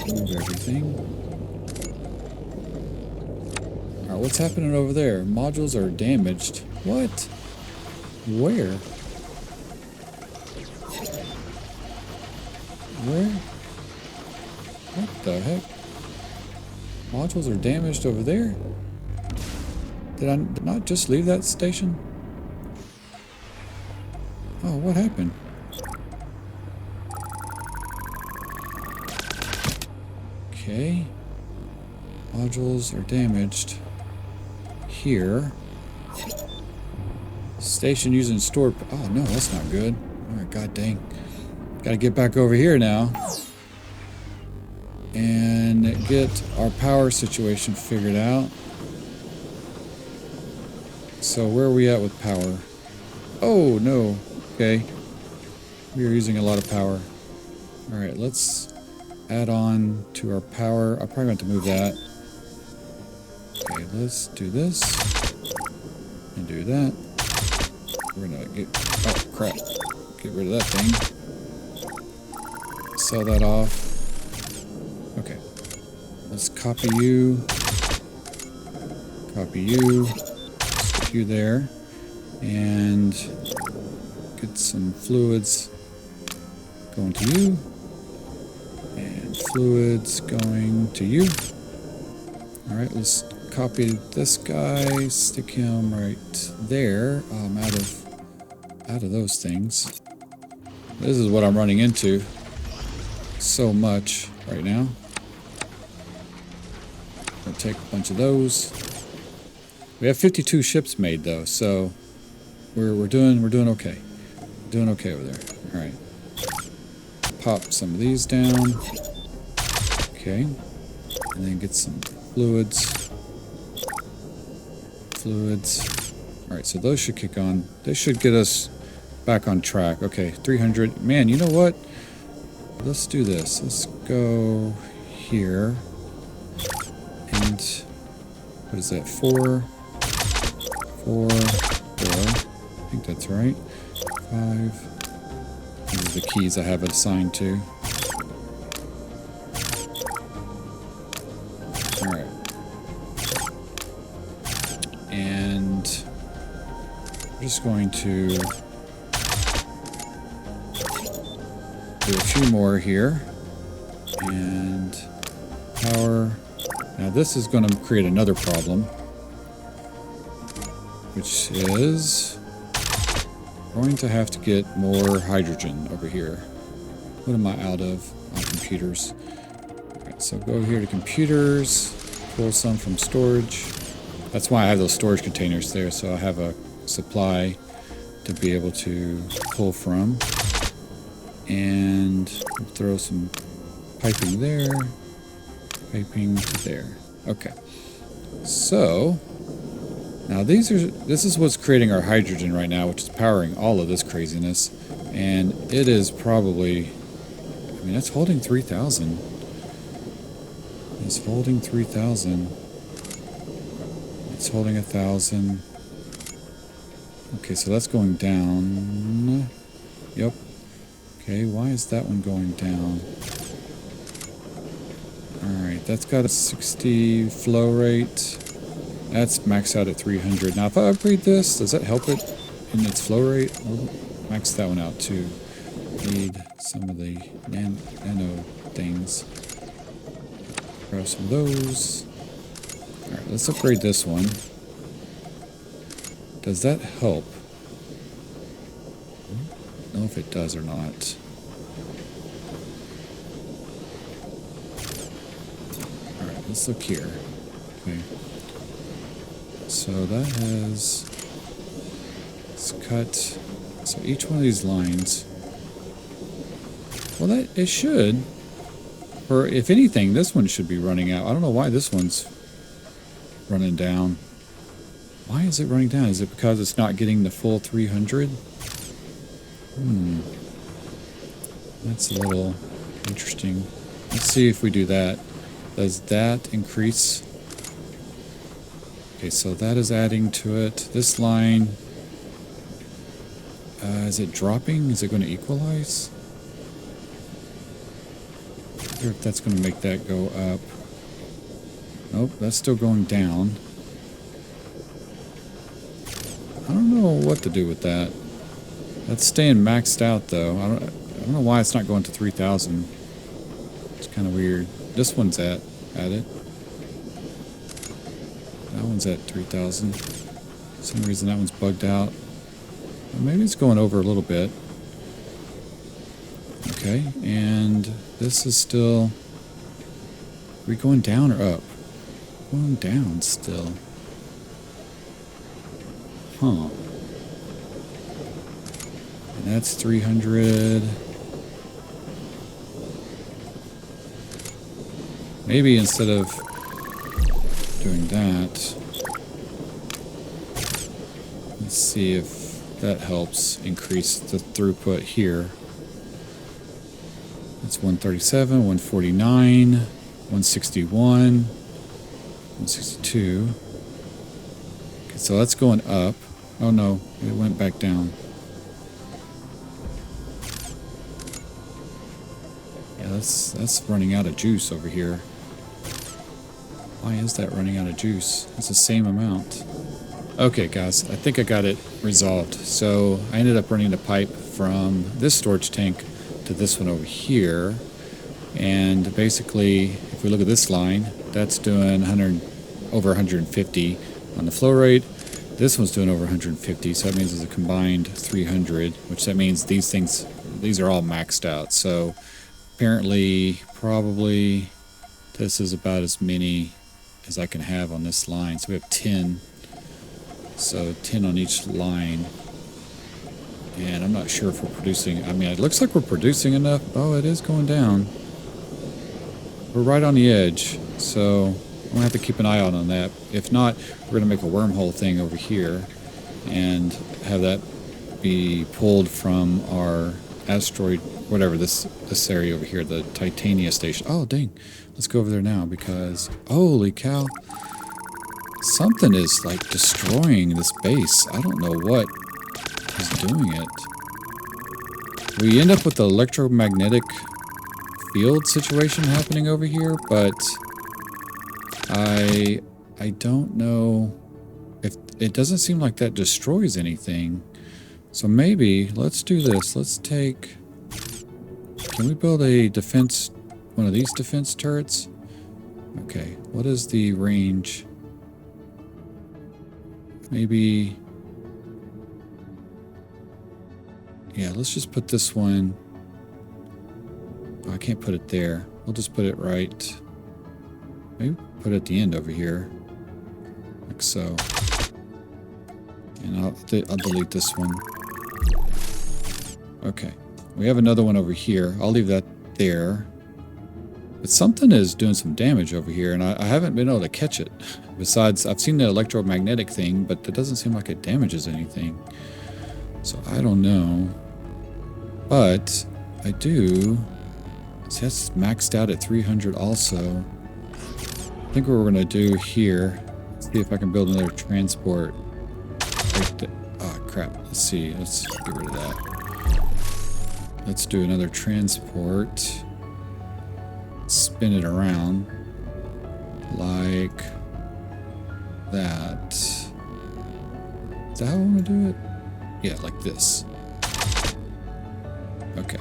Move everything. Alright, what's happening over there? Modules are damaged. What? Where? Where? What the heck? Modules are damaged over there? Did I not just leave that station? Oh, what happened? Okay. Modules are damaged. Here. Station using stored... Oh, no, that's not good. Alright, god dang. Gotta get back over here now. And get our power situation figured out. So where are we at with power? Oh, no. Okay. We are using a lot of power. Alright, let's add on to our power. I'm probably going to move that. Okay, let's do this. And do that. We're going to get... Oh, crap. Get rid of that thing. Sell that off. Okay. Let's copy you. Copy you. Stick you there. And get some fluids going to you. And fluids going to you. All right, let's copy this guy, stick him right there. I'm out of those things. This is what I'm running into so much right now. I'll take a bunch of those. We have 52 ships made though, so we're doing okay. Doing okay over there. All right. Pop some of these down. Okay. And then get some fluids. All right, so those should kick on. They should get us back on track. Okay, 300. Man, you know what? Let's do this. Let's go here. And what is that? 4, 4, 4. I think that's right. 5. These are the keys I have it assigned to. Alright. And I'm just going to do a few more here. And power. Now this is going to create another problem, which is going to have to get more hydrogen over here. What am I out of on computers? Alright, so go here to computers, pull some from storage. That's why I have those storage containers there, so I have a supply to be able to pull from. And throw some piping there, piping to there. Okay. So now this is what's creating our hydrogen right now, which is powering all of this craziness. And it is probably, I mean, it's holding 3,000. It's holding 3,000. It's holding 1,000. Okay, so that's going down. Yep. Okay, why is that one going down? Alright, that's got a 60 flow rate. That's maxed out at 300. Now, if I upgrade this, does that help it in its flow rate? We'll max that one out too. Need some of the nano things. Grab some of those. Alright, let's upgrade this one. Does that help? I don't know if it does or not. Alright, let's look here. Okay. So that has, let's cut, so each one of these lines, well that, it should, or if anything, this one should be running out. I don't know why this one's running down. Why is it running down? Is it because it's not getting the full 300? That's a little interesting. Let's see if we do that. Does that increase? Okay, so that is adding to it. This line, is it dropping? Is it going to equalize? I wonder if that's going to make that go up. Nope, that's still going down. I don't know what to do with that. That's staying maxed out though. I don't know why it's not going to 3,000. It's kind of weird. This one's at it. That one's at 3,000. For some reason that one's bugged out. Well, maybe it's going over a little bit. Okay, and this is still... Are we going down or up? Going down still. Huh. And that's 300. Maybe instead of doing that, let's see if that helps increase the throughput here. That's 137, 149, 161, 162. Okay, so that's going up. Oh no, it went back down. Yeah, that's running out of juice over here. Why is that running out of juice? It's the same amount. Okay guys, I think I got it resolved. So I ended up running the pipe from this storage tank to this one over here. And basically, if we look at this line, that's doing over 150 on the flow rate. This one's doing over 150, so that means it's a combined 300, which that means these are all maxed out. So apparently, probably this is about as many as I can have on this line. So we have 10. So 10 on each line. And I'm not sure if we're producing. I mean, it looks like we're producing enough. Oh, it is going down. We're right on the edge. So I'm gonna have to keep an eye out on that. If not, we're gonna make a wormhole thing over here and have that be pulled from our asteroid, whatever, this area over here, the Titania station. Oh, dang. Let's go over there now because, holy cow. Something is like destroying this base. I don't know what is doing it. We end up with the electromagnetic field situation happening over here, but I don't know if it doesn't seem like that destroys anything. So maybe let's do this. Let's take. Can we build a defense? One of these defense turrets? Okay. What is the range? Maybe. Yeah, let's just put this one. Oh, I can't put it there. We'll just put it right. Maybe put it at the end over here. Like so. And I'll delete this one. Okay. We have another one over here. I'll leave that there. But something is doing some damage over here, and I haven't been able to catch it. Besides, I've seen the electromagnetic thing, but that doesn't seem like it damages anything. So I don't know. But I do. See, that's maxed out at 300 also. I think what we're going to do here, see if I can build another transport. Oh, crap. Let's see. Let's get rid of that. Let's do another transport. Spin it around like that. Is that how I want to do it? Yeah, like this. Okay.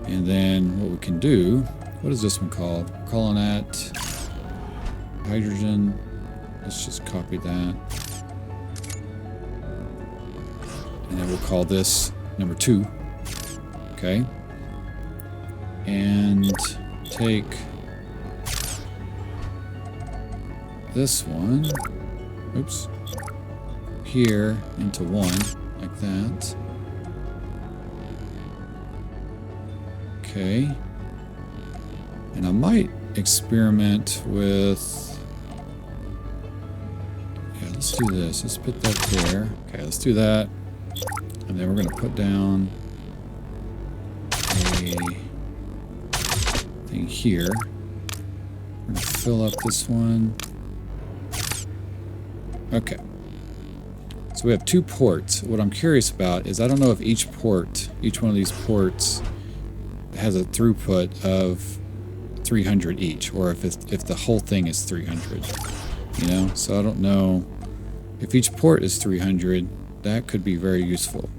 And then what we can do, what is this one called? We're calling that hydrogen. Let's just copy that. And then we'll call this number 2. Okay. And take this one, oops, here into 1, like that. Okay. And I might experiment with, yeah, let's do this. Let's put that there. Okay, let's do that. And then we're going to put down a thing here. We're going to fill up this one. Okay. So we have 2 ports. What I'm curious about is I don't know if each one of these ports has a throughput of 300 each, or if the whole thing is 300. You know, so I don't know if each port is 300. That could be very useful.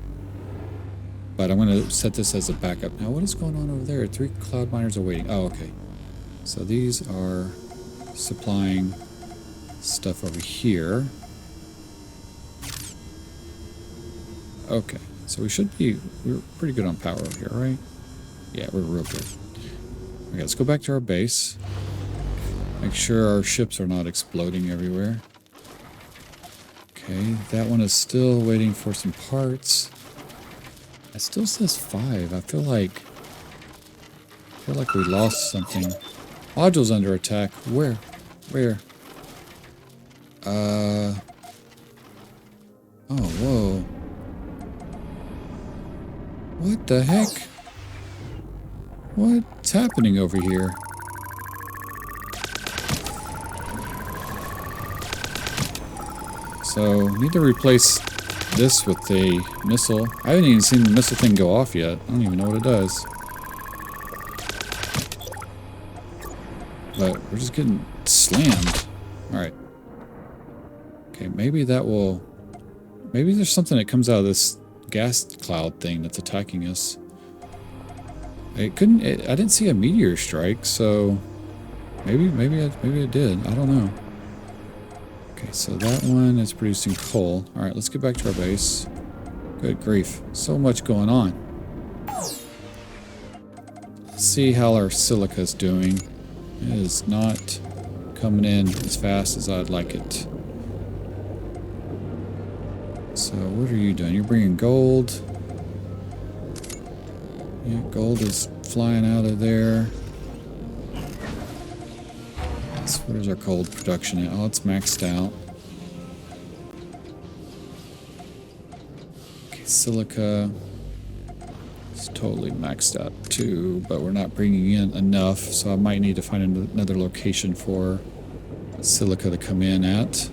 But I'm going to set this as a backup. Now, what is going on over there? 3 cloud miners are waiting. Oh, okay. So these are supplying stuff over here. Okay. So we're pretty good on power over here, right? Yeah, we're real good. Okay, let's go back to our base. Make sure our ships are not exploding everywhere. Okay, that one is still waiting for some parts. It still says 5. I feel like we lost something. Module's under attack. Where? Oh, whoa. What the heck? What's happening over here? So, need to replace this with a missile. I haven't even seen the missile thing go off yet. I don't even know what it does. But we're just getting slammed. Alright. Okay, maybe that will... Maybe there's something that comes out of this gas cloud thing that's attacking us. It couldn't. I didn't see a meteor strike, so maybe it did. I don't know. Okay, so that one is producing coal. All right, let's get back to our base. Good grief, so much going on. Let's see how our silica's doing. It is not coming in as fast as I'd like it. So what are you doing? You're bringing gold. Yeah, gold is flying out of there. So where's our gold production at? Oh, it's maxed out. Okay, silica is totally maxed out too, but we're not bringing in enough, so I might need to find another location for silica to come in at.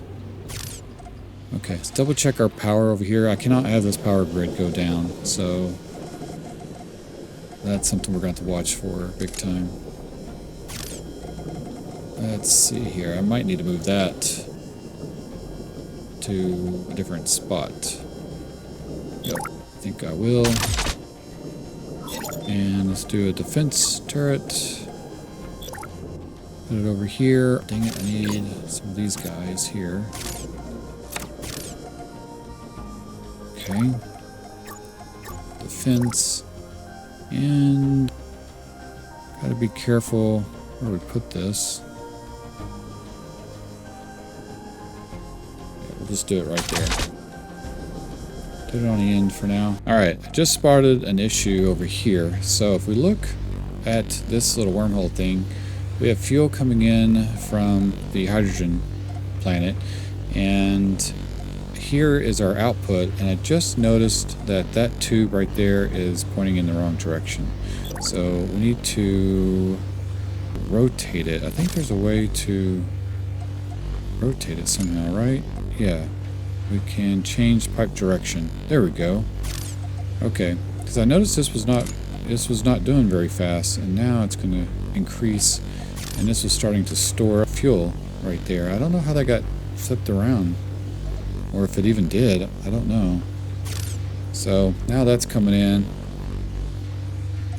Okay, let's double check our power over here. I cannot have this power grid go down, so that's something we're going to have to watch for big time. Let's see here. I might need to move that to a different spot. Yep, I think I will. And let's do a defense turret. Put it over here. Dang it, I need some of these guys here. Okay. Defense. And gotta be careful where we put this. Yeah, we'll just do it right there. Put it on the end for now. Alright, I just spotted an issue over here. So if we look at this little wormhole thing, we have fuel coming in from the hydrogen planet, and here is our output, and I just noticed that that tube right there is pointing in the wrong direction. So we need to rotate it. I think there's a way to rotate it somehow, right? Yeah. We can change pipe direction. There we go. Okay. Because I noticed this was not doing very fast, and now it's going to increase, and this was starting to store fuel right there. I don't know how that got flipped around. Or if it even did, I don't know. So now that's coming in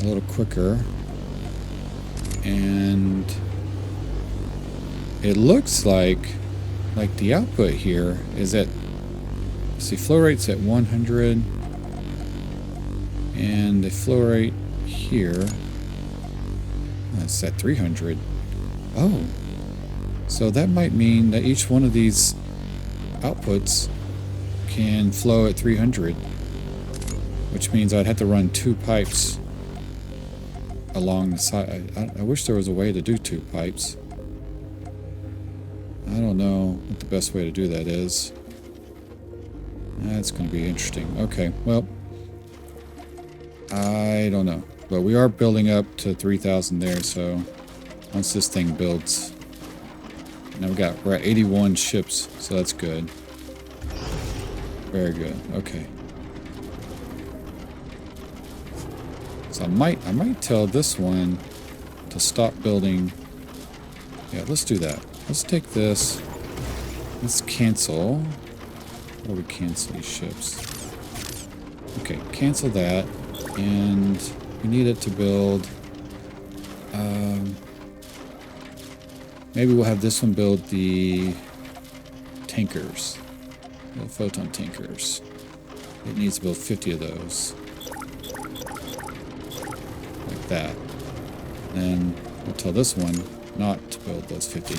a little quicker. And it looks like the output here is at, see, flow rate's at 100. And the flow rate here, it's at 300. Oh, so that might mean that each one of these outputs can flow at 300, which means I'd have to run 2 pipes along the side. I wish there was a way to do 2 pipes. I don't know what the best way to do that is. That's going to be interesting. Okay, well, I don't know, but we are building up to 3,000 there, so once this thing builds. Now we're at 81 ships, so that's good. Very good. Okay. So I might tell this one to stop building. Yeah, let's do that. Let's take this. Let's cancel. How do we cancel these ships? Okay, cancel that, and we need it to build. Maybe we'll have this one build the tankers, the photon tankers. It needs to build 50 of those, like that. And we'll tell this one not to build those 50.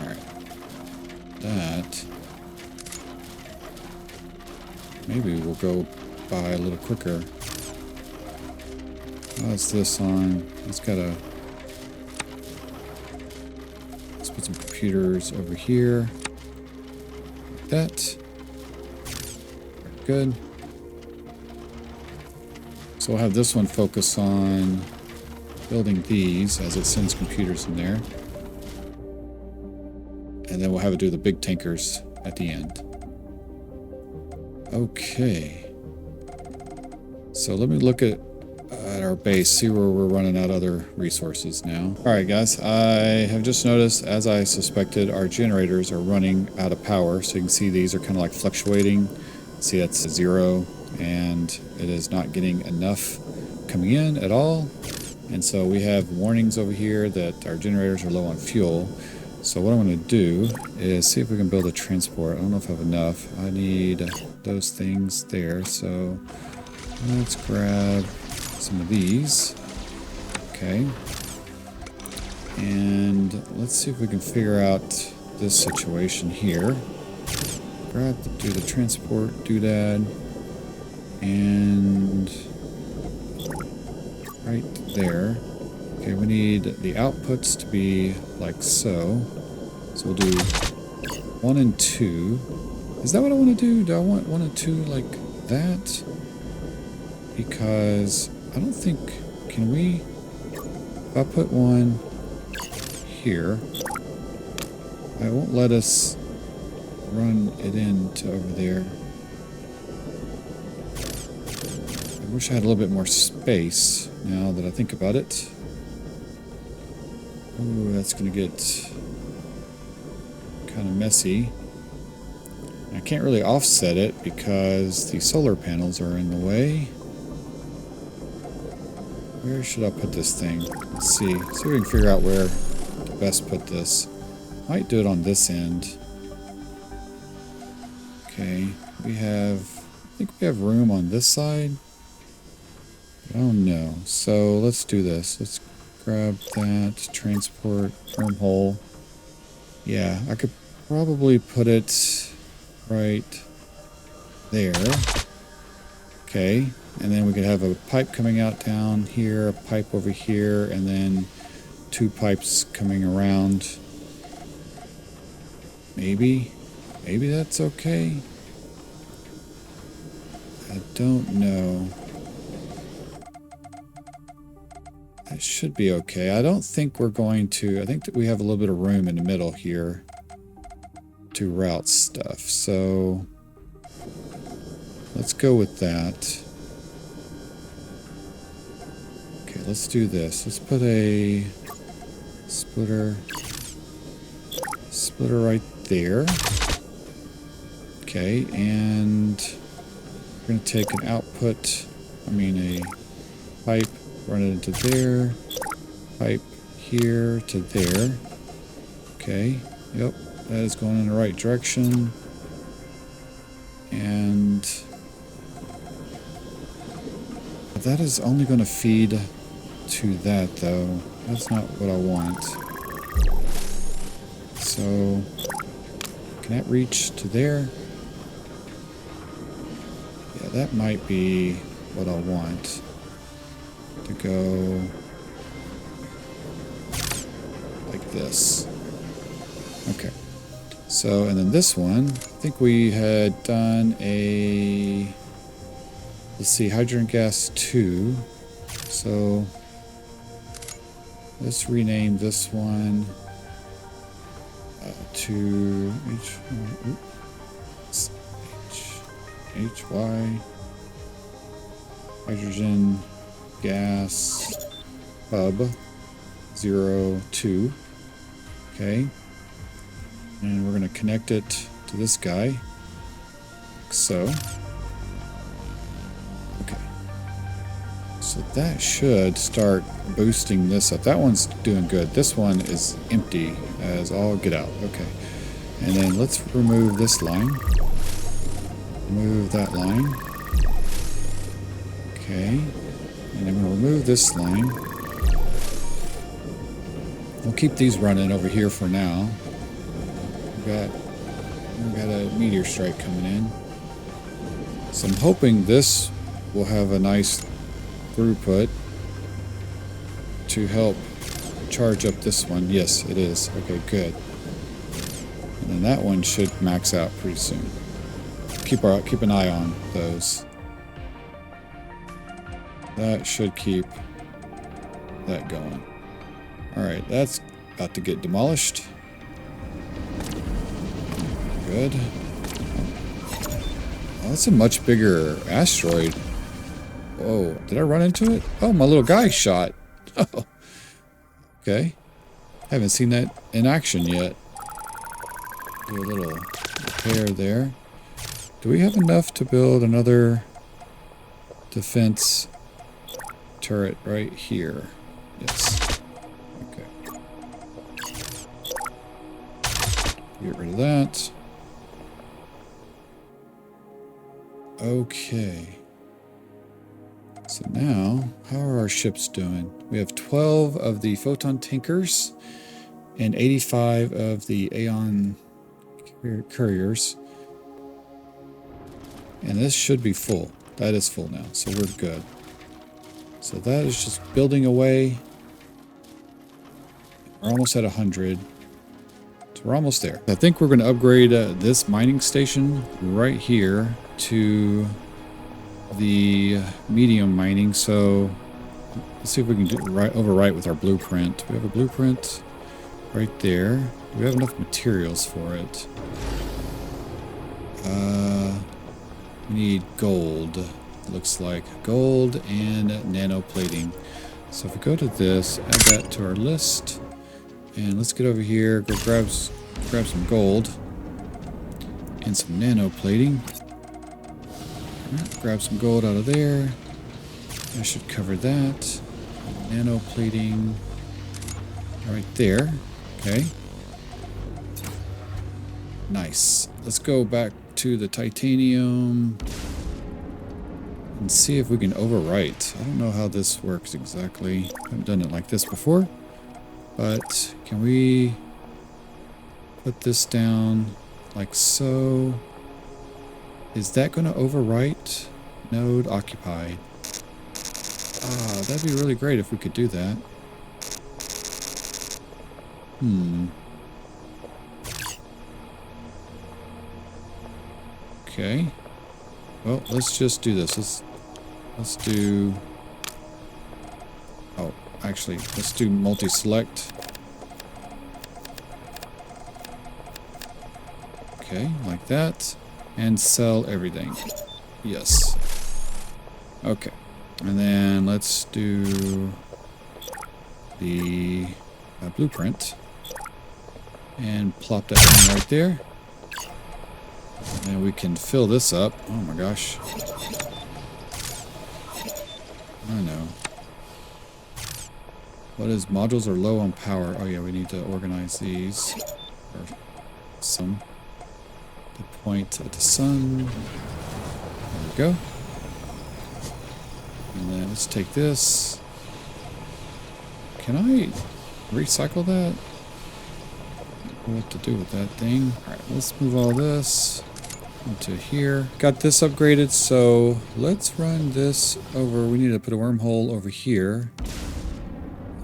All right, that maybe we'll go by a little quicker. How's this on? Let's put some computers over here. Like that. Good. So we'll have this one focus on building these as it sends computers in there. And then we'll have it do the big tankers at the end. Okay. So let me look at our base, see where we're running out other resources now. Alright guys, I have just noticed, as I suspected, our generators are running out of power. So you can see these are kind of like fluctuating See, that's a 0, and it is not getting enough coming in at all. And so we have warnings over here that our generators are low on fuel. So what I'm going to do is see if we can build a transport. I don't know if I have enough. I need those things there. So let's grab some of these. Okay. And let's see if we can figure out this situation here. Do the transport doodad. And right there. Okay, we need the outputs to be like so. So we'll do 1 and 2. Is that what I want to do? Do I want 1 and 2 like that? Because I don't think, can we, if I put 1 here, it won't let us run it into over there. I wish I had a little bit more space now that I think about it. Ooh, that's going to get kind of messy. I can't really offset it because the solar panels are in the way. Where should I put this thing? Let's see. See if we can figure out where to best put this. Might do it on this end. Okay, I think we have room on this side. I don't know. So let's do this. Let's grab that, transport, wormhole. Yeah, I could probably put it right there. Okay, and then we could have a pipe coming out down here, a pipe over here, and then 2 pipes coming around. Maybe that's okay. I don't know. That should be okay. I don't think we're going to... I think that we have a little bit of room in the middle here to route stuff. So let's go with that. Okay, let's do this. Let's put a splitter right there. Okay, and we're going to take an output, a pipe, run it into there, pipe here to there. Okay, yep, that is going in the right direction. And that is only going to feed to that, though. That's not what I want. So, can that reach to there? Yeah, that might be what I want. To go like this. Okay. So, and then this one, I think we had done a, let's see, hydrogen gas 2. So, let's rename this one to HY hydrogen gas hub 02. Okay, and we're going to connect it to this guy like so. Okay, so that should start boosting this up. That one's doing good. This one is empty as all get out. Okay, and then let's remove this line, remove that line. Okay, and I'm going to remove this line. We'll keep these running over here for now. We've got a meteor strike coming in. So I'm hoping this will have a nice throughput to help charge up this one. Yes, it is. Okay, good. And then that one should max out pretty soon. Keep an eye on those. That should keep that going. Alright, that's about to get demolished. Good. Oh, that's a much bigger asteroid. Whoa, did I run into it? Oh, my little guy shot. Oh. Okay. Haven't seen that in action yet. Do a little repair there. Do we have enough to build another defense turret right here? Yes. Okay. Get rid of that. Okay. So now, how are our ships doing? We have 12 of the photon tankers and 85 of the Aeon couriers. And this should be full. That is full now, so we're good. So that is just building away. We're almost at 100. So we're almost there. I think we're going to upgrade this mining station right here to the medium mining. So let's see if we can do it overwrite with our blueprint. We have a blueprint right there. Do we have enough materials for it? We need gold. Looks like gold and nano plating. So if we go to this, add that to our list, and let's get over here, go grab some gold and some nano plating. Right, grab some gold out of there. That should cover that. Nano plating right there. Okay. Nice. Let's go back to the titanium and see if we can overwrite. I don't know how this works exactly. I haven't done it like this before. But can we put this down like so? Is that going to overwrite? Node occupied. Ah, that'd be really great if we could do that. Okay. Well, let's just do this. Let's do... Oh, actually, let's do multi-select. Okay, like that. And sell everything. Yes. Okay. And then let's do the blueprint. And plop that down right there. And we can fill this up. Oh my gosh. I know. What is modules are low on power? Oh yeah, we need to organize these. Or some. The point at the sun. There we go. And then let's take this. Can I recycle that? What to do with that thing? Alright, let's move all this into here. Got this upgraded, so let's run this over. We need to put a wormhole over here.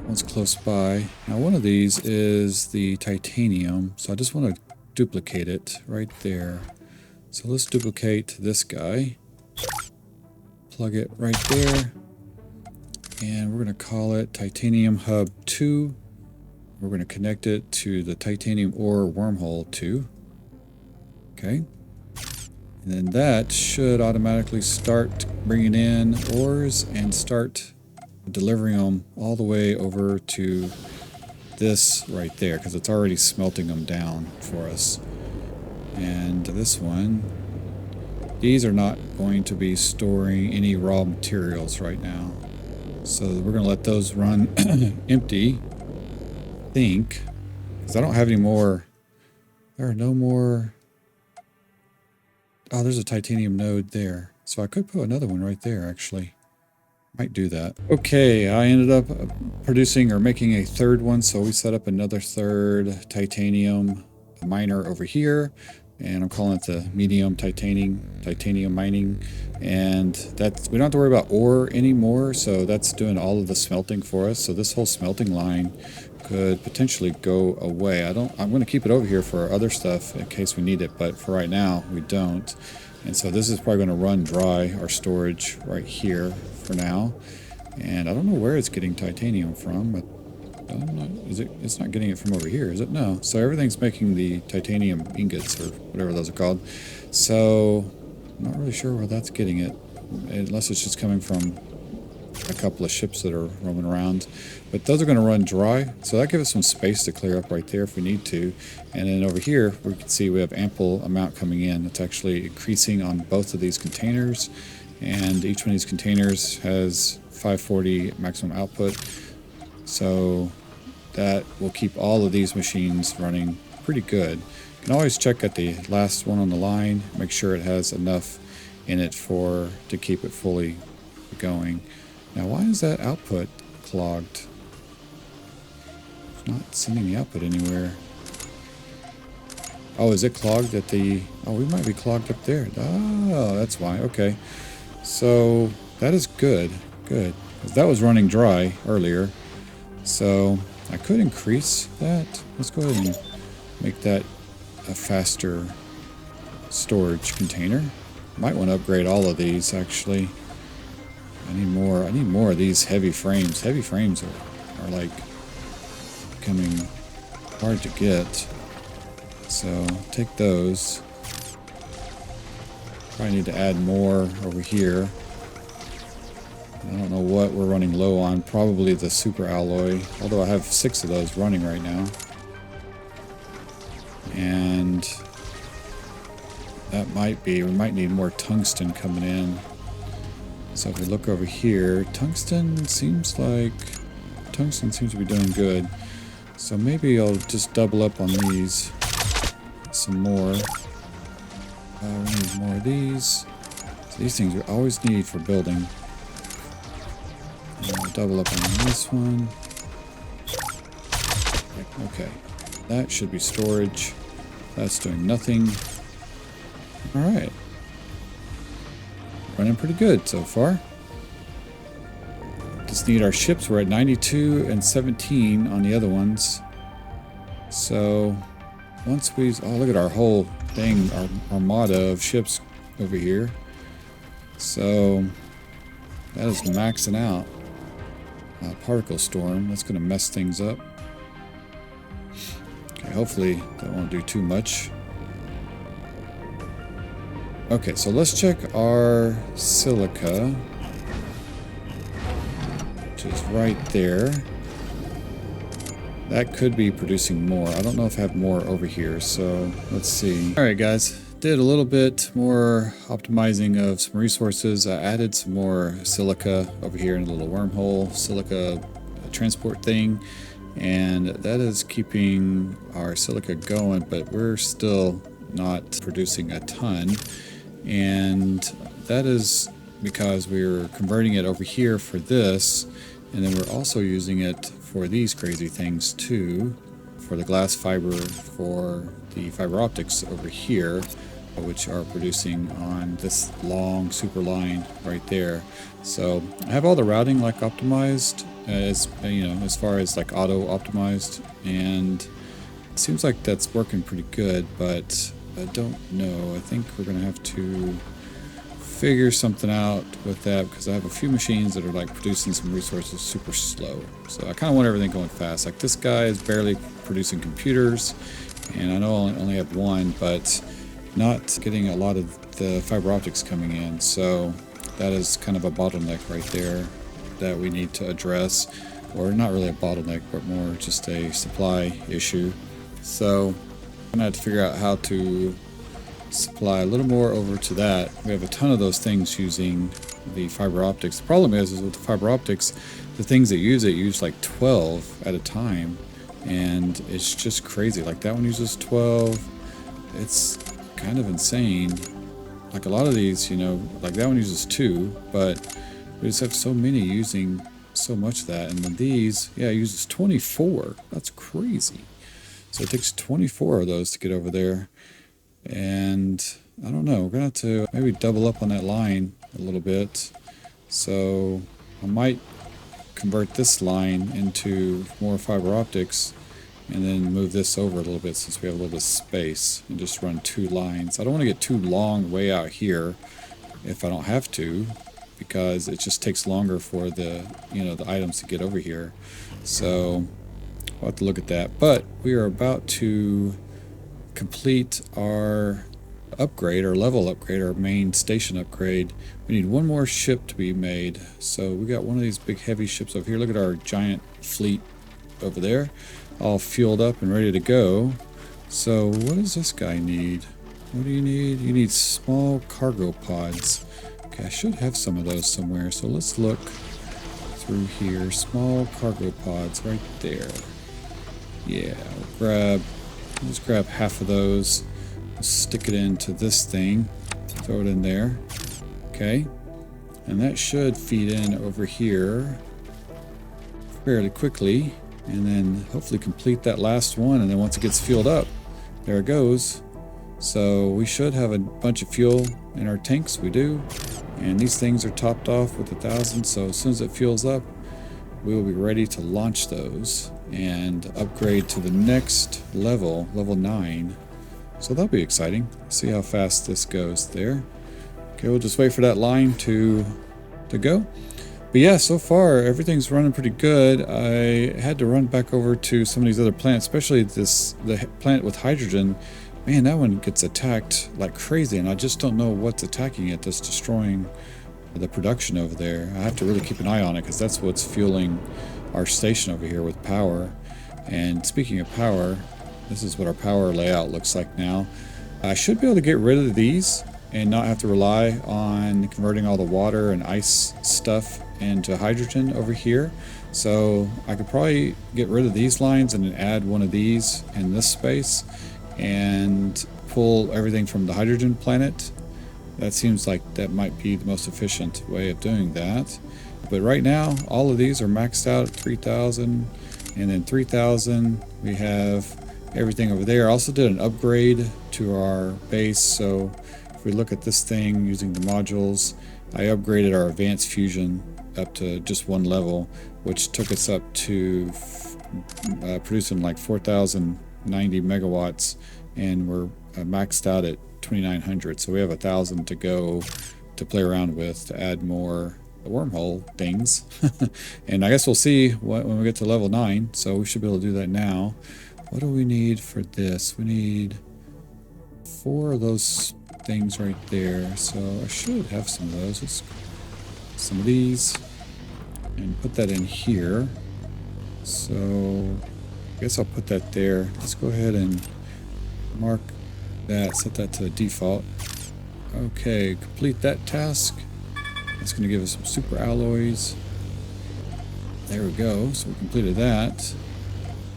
One's close by. Now one of these is the titanium, so I just want to duplicate it right there. So let's duplicate this guy. Plug it right there. And we're going to call it Titanium Hub 2. We're going to connect it to the titanium ore wormhole 2. Okay. And then that should automatically start bringing in ores and start delivering them all the way over to this right there, because it's already smelting them down for us. And this one, these are not going to be storing any raw materials right now. So we're going to let those run empty. Think, because I don't have any more. There are no more. Oh, there's a titanium node there, so I could put another one right there actually. Might do that. Okay, I ended up producing or making a third one, so we set up another third titanium miner over here, and I'm calling it the medium titanium mining. And that's, we don't have to worry about ore anymore, so that's doing all of the smelting for us. So this whole smelting line could potentially go away. I'm going to keep it over here for other stuff in case we need it, but for right now we don't. And so this is probably going to run dry our storage right here for now. And I don't know where it's getting titanium from, but I don't know. It's not getting it from over here, is it? No. So everything's making the titanium ingots or whatever those are called. So I'm not really sure where that's getting it, unless it's just coming from a couple of ships that are roaming around. But those are going to run dry, so that gives us some space to clear up right there if we need to. And then over here, we can see we have ample amount coming in. It's actually increasing on both of these containers, and each one of these containers has 540 maximum output. So that will keep all of these machines running pretty good. You can always check at the last one on the line, make sure it has enough in it to keep it fully going. Now, why is that output clogged? It's not sending the output anywhere. Oh, is it clogged at the... Oh, we might be clogged up there. Oh, that's why. Okay. So that is good. Good. 'Cause that was running dry earlier. So I could increase that. Let's go ahead and make that a faster storage container. Might want to upgrade all of these, actually. I need more of these heavy frames. Heavy frames are like becoming hard to get. So take those. Probably need to add more over here. I don't know what we're running low on. Probably the super alloy. Although I have 6 of those running right now. And that might be, we might need more tungsten coming in. So if we look over here, tungsten seems to be doing good. So maybe I'll just double up on these some more. We need more of these. So these things we always need for building. And I'll double up on this one. Okay, that should be storage. That's doing nothing. Alright. Running pretty good so far. Just need our ships. We're at 92 and 17 on the other ones. So once we... Oh, look at our whole thing, our armada of ships over here. So that is maxing out. Particle storm. That's going to mess things up. Okay, hopefully that won't do too much. Okay, so let's check our silica, which is right there. That could be producing more. I don't know if I have more over here, so let's see. All right, guys, did a little bit more optimizing of some resources. I added some more silica over here in a little wormhole silica transport thing, and that is keeping our silica going, but we're still not producing a ton. And that is because we're converting it over here for this, and then we're also using it for these crazy things too, for the glass fiber, for the fiber optics over here, which are producing on this long super line right there. So I have all the routing like optimized, as you know, as far as like auto optimized, and it seems like that's working pretty good, but I don't know. I think we're going to have to figure something out with that, because I have a few machines that are like producing some resources super slow. So I kind of want everything going fast. Like this guy is barely producing computers, and I know I only have one, but not getting a lot of the fiber optics coming in. So that is kind of a bottleneck right there that we need to address. Or not really a bottleneck, but more just a supply issue. So I'm going to have to figure out how to supply a little more over to that. We have a ton of those things using the fiber optics. The problem is with the fiber optics, the things that use like 12 at a time, and it's just crazy. Like that one uses 12. It's kind of insane. Like a lot of these, you know, like that one uses 2, but we just have so many using so much of that. And then these, yeah, it uses 24. That's crazy. So it takes 24 of those to get over there. And I don't know, we're going to have to maybe double up on that line a little bit. So I might convert this line into more fiber optics and then move this over a little bit since we have a little bit of space, and just run 2 lines. I don't want to get too long way out here if I don't have to, because it just takes longer for the, you know, the items to get over here. So we'll have to look at that. But we are about to complete our upgrade, our level upgrade, our main station upgrade, we need one more ship to be made. So we got one of these big heavy ships over here. Look at our giant fleet over there, all fueled up and ready to go. So what does this guy need? What do you need? You need small cargo pods. Okay, I should have some of those somewhere. So let's look through here. Small cargo pods right there. Yeah, let's grab half of those. Stick it into this thing. Throw it in there. Okay. And that should feed in over here fairly quickly. And then hopefully complete that last one. And then once it gets fueled up, there it goes. So we should have a bunch of fuel in our tanks. We do. And these things are topped off with 1,000. So as soon as it fuels up, we will be ready to launch those and upgrade to the next level, level 9. So that'll be exciting. See how fast this goes there. Okay, we'll just wait for that line to go. But yeah, so far everything's running pretty good. I had to run back over to some of these other plants, especially the plant with hydrogen. Man, that one gets attacked like crazy, and I just don't know what's attacking it that's destroying the production over there. I have to really keep an eye on it because that's what's fueling our station over here with power. And speaking of power, this is what our power layout looks like now. I should be able to get rid of these and not have to rely on converting all the water and ice stuff into hydrogen over here. So I could probably get rid of these lines and then add one of these in this space and pull everything from the hydrogen planet. That seems like that might be the most efficient way of doing that. But right now, all of these are maxed out at 3,000, and then 3,000, we have everything over there. I also did an upgrade to our base, so if we look at this thing using the modules, I upgraded our advanced fusion up to just one level, which took us up to producing like 4,090 megawatts, and we're maxed out at 2,900, so we have 1,000 to go to play around with to add more wormhole things. And I guess we'll see when we get to level 9, so we should be able to do that now. What do we need for this? We need 4 of those things right there, so I should have some of those. Let's some of these and put that in here. So I guess I'll put that there. Let's go ahead and mark that, set that to default. Okay, complete that task. That's going to give us some super alloys. There we go. So we completed that.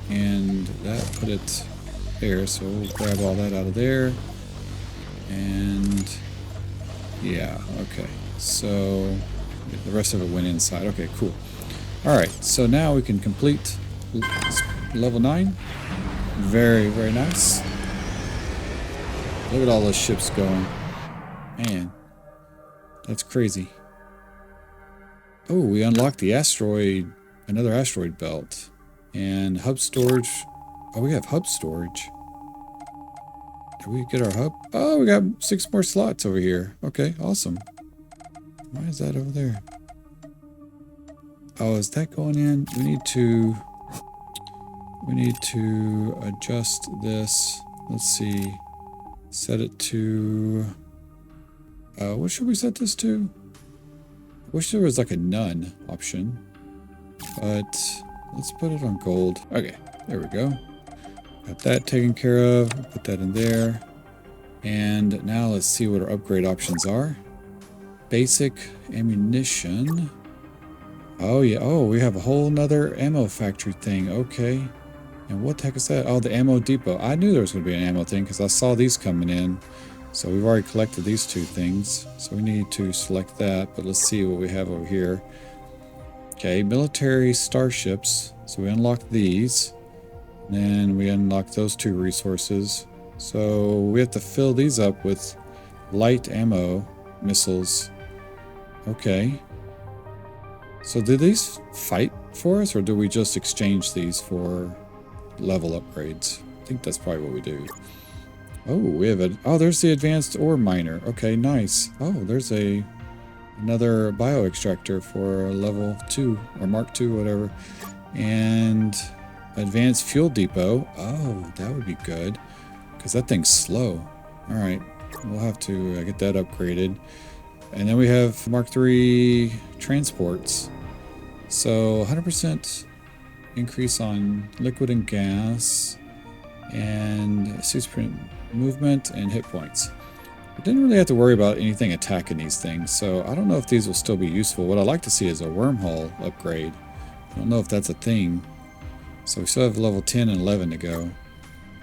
And that put it there. So we'll grab all that out of there. And yeah, okay. So the rest of it went inside. Okay, cool. Alright, so now we can complete level 9. Very, very nice. Look at all those ships going. Man, that's crazy. Oh, we unlocked the asteroid, another asteroid belt. And hub storage. Oh, we have hub storage. Did we get our hub? Oh, we got 6 more slots over here. Okay, awesome. Why is that over there? Oh, is that going in? We need to adjust this. Let's see. Set it to... what should we set this to? I wish there was like a none option. But let's put it on gold. Okay, there we go. Got that taken care of. Put that in there. And now let's see what our upgrade options are. Basic ammunition. Oh yeah, oh, we have a whole nother ammo factory thing. Okay. And what the heck is that? Oh, the ammo depot. I knew there was going to be an ammo thing because I saw these coming in. So we've already collected these 2 things. So we need to select that, but let's see what we have over here. Okay, military starships. So we unlocked these. And then we unlocked those 2 resources. So we have to fill these up with light ammo missiles. Okay. So do these fight for us, or do we just exchange these for level upgrades? I think that's probably what we do. Oh, we have a... Oh, there's the advanced ore miner. Okay, nice. Oh, there's another bio extractor for level 2 or Mark 2, whatever. And advanced fuel depot. Oh, that would be good because that thing's slow. All right. We'll have to get that upgraded. And then we have Mark III transports. So 100% increase on liquid and gas, and suits movement and hit points. I didn't really have to worry about anything attacking these things, so I don't know if these will still be useful. What I'd like to see is a wormhole upgrade. I don't know if that's a thing. So we still have level 10 and 11 to go.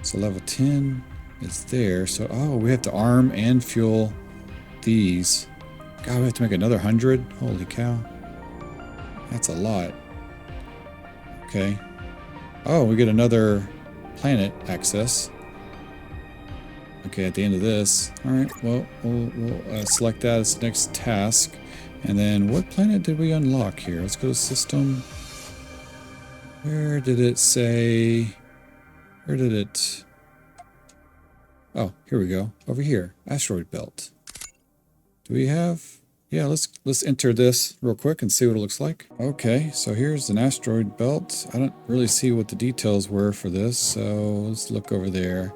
So level 10 is there. So, oh, we have to arm and fuel these. God, we have to make another 100? Holy cow. That's a lot. Okay. Oh, we get another planet access. Okay, at the end of this. Alright, well, we'll select that as the next task. And then, what planet did we unlock here? Let's go to system. Where did it say? Where did it? Oh, here we go. Over here. Asteroid belt. Do we have? Yeah, let's enter this real quick and see what it looks like. Okay, so here's an asteroid belt. I don't really see what the details were for this, so let's look over there.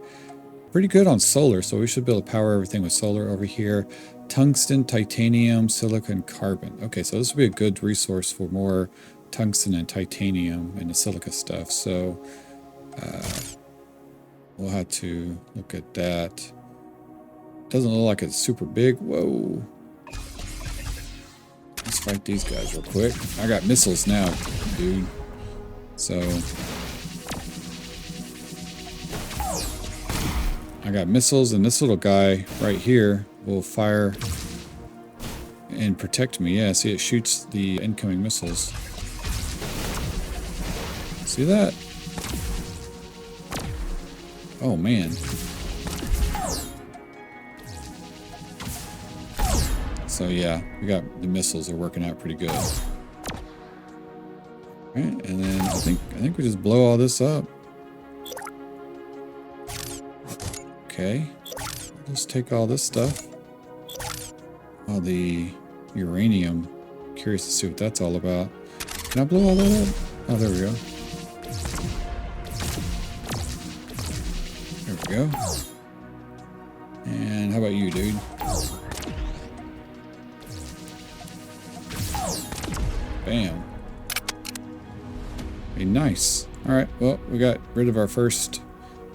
Pretty good on solar, so we should be able to power everything with solar over here. Tungsten, titanium, silica, and carbon. Okay, so this would be a good resource for more tungsten and titanium and the silica stuff. So we'll have to look at that. Doesn't look like it's super big. Whoa. Let's fight these guys real quick. I got missiles now, dude. So I got missiles, and this little guy right here will fire and protect me. Yeah, see, it shoots the incoming missiles. See that? Oh, man. So, yeah, we got the missiles are working out pretty good. All right, and then I think we just blow all this up. Okay, let's take all this stuff. All the uranium. Curious to see what that's all about. Can I blow all that up? Oh, there we go. There we go. And how about you, dude? Bam. Hey, nice. All right, well, we got rid of our first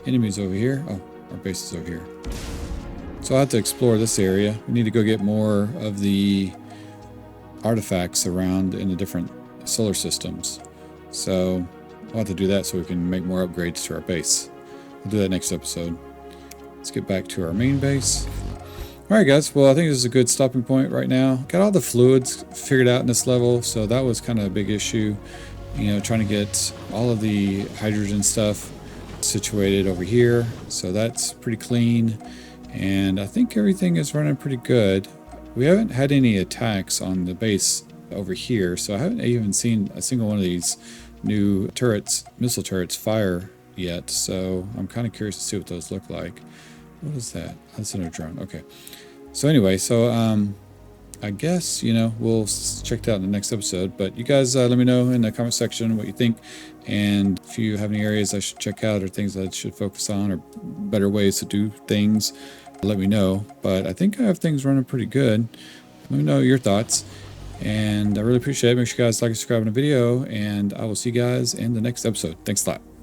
enemies over here. Oh. Our base is over here. So I'll have to explore this area. We need to go get more of the artifacts around in the different solar systems. So we'll have to do that so we can make more upgrades to our base. We'll do that next episode. Let's get back to our main base. Alright guys, well I think this is a good stopping point right now. Got all the fluids figured out in this level, so that was kind of a big issue. You know, trying to get all of the hydrogen stuff situated over here, so that's pretty clean, and I think everything is running pretty good. We haven't had any attacks on the base over here, so I haven't even seen a single one of these new turrets, missile turrets, fire yet, so I'm kind of curious to see what those look like. What is that? That's another drone. Okay, so anyway, so I guess, you know, we'll check that out in the next episode. But you guys let me know in the comment section what you think. And if you have any areas I should check out or things I should focus on or better ways to do things, let me know. But I think I have things running pretty good. Let me know your thoughts. And I really appreciate it. Make sure you guys like and subscribe on the video. And I will see you guys in the next episode. Thanks a lot.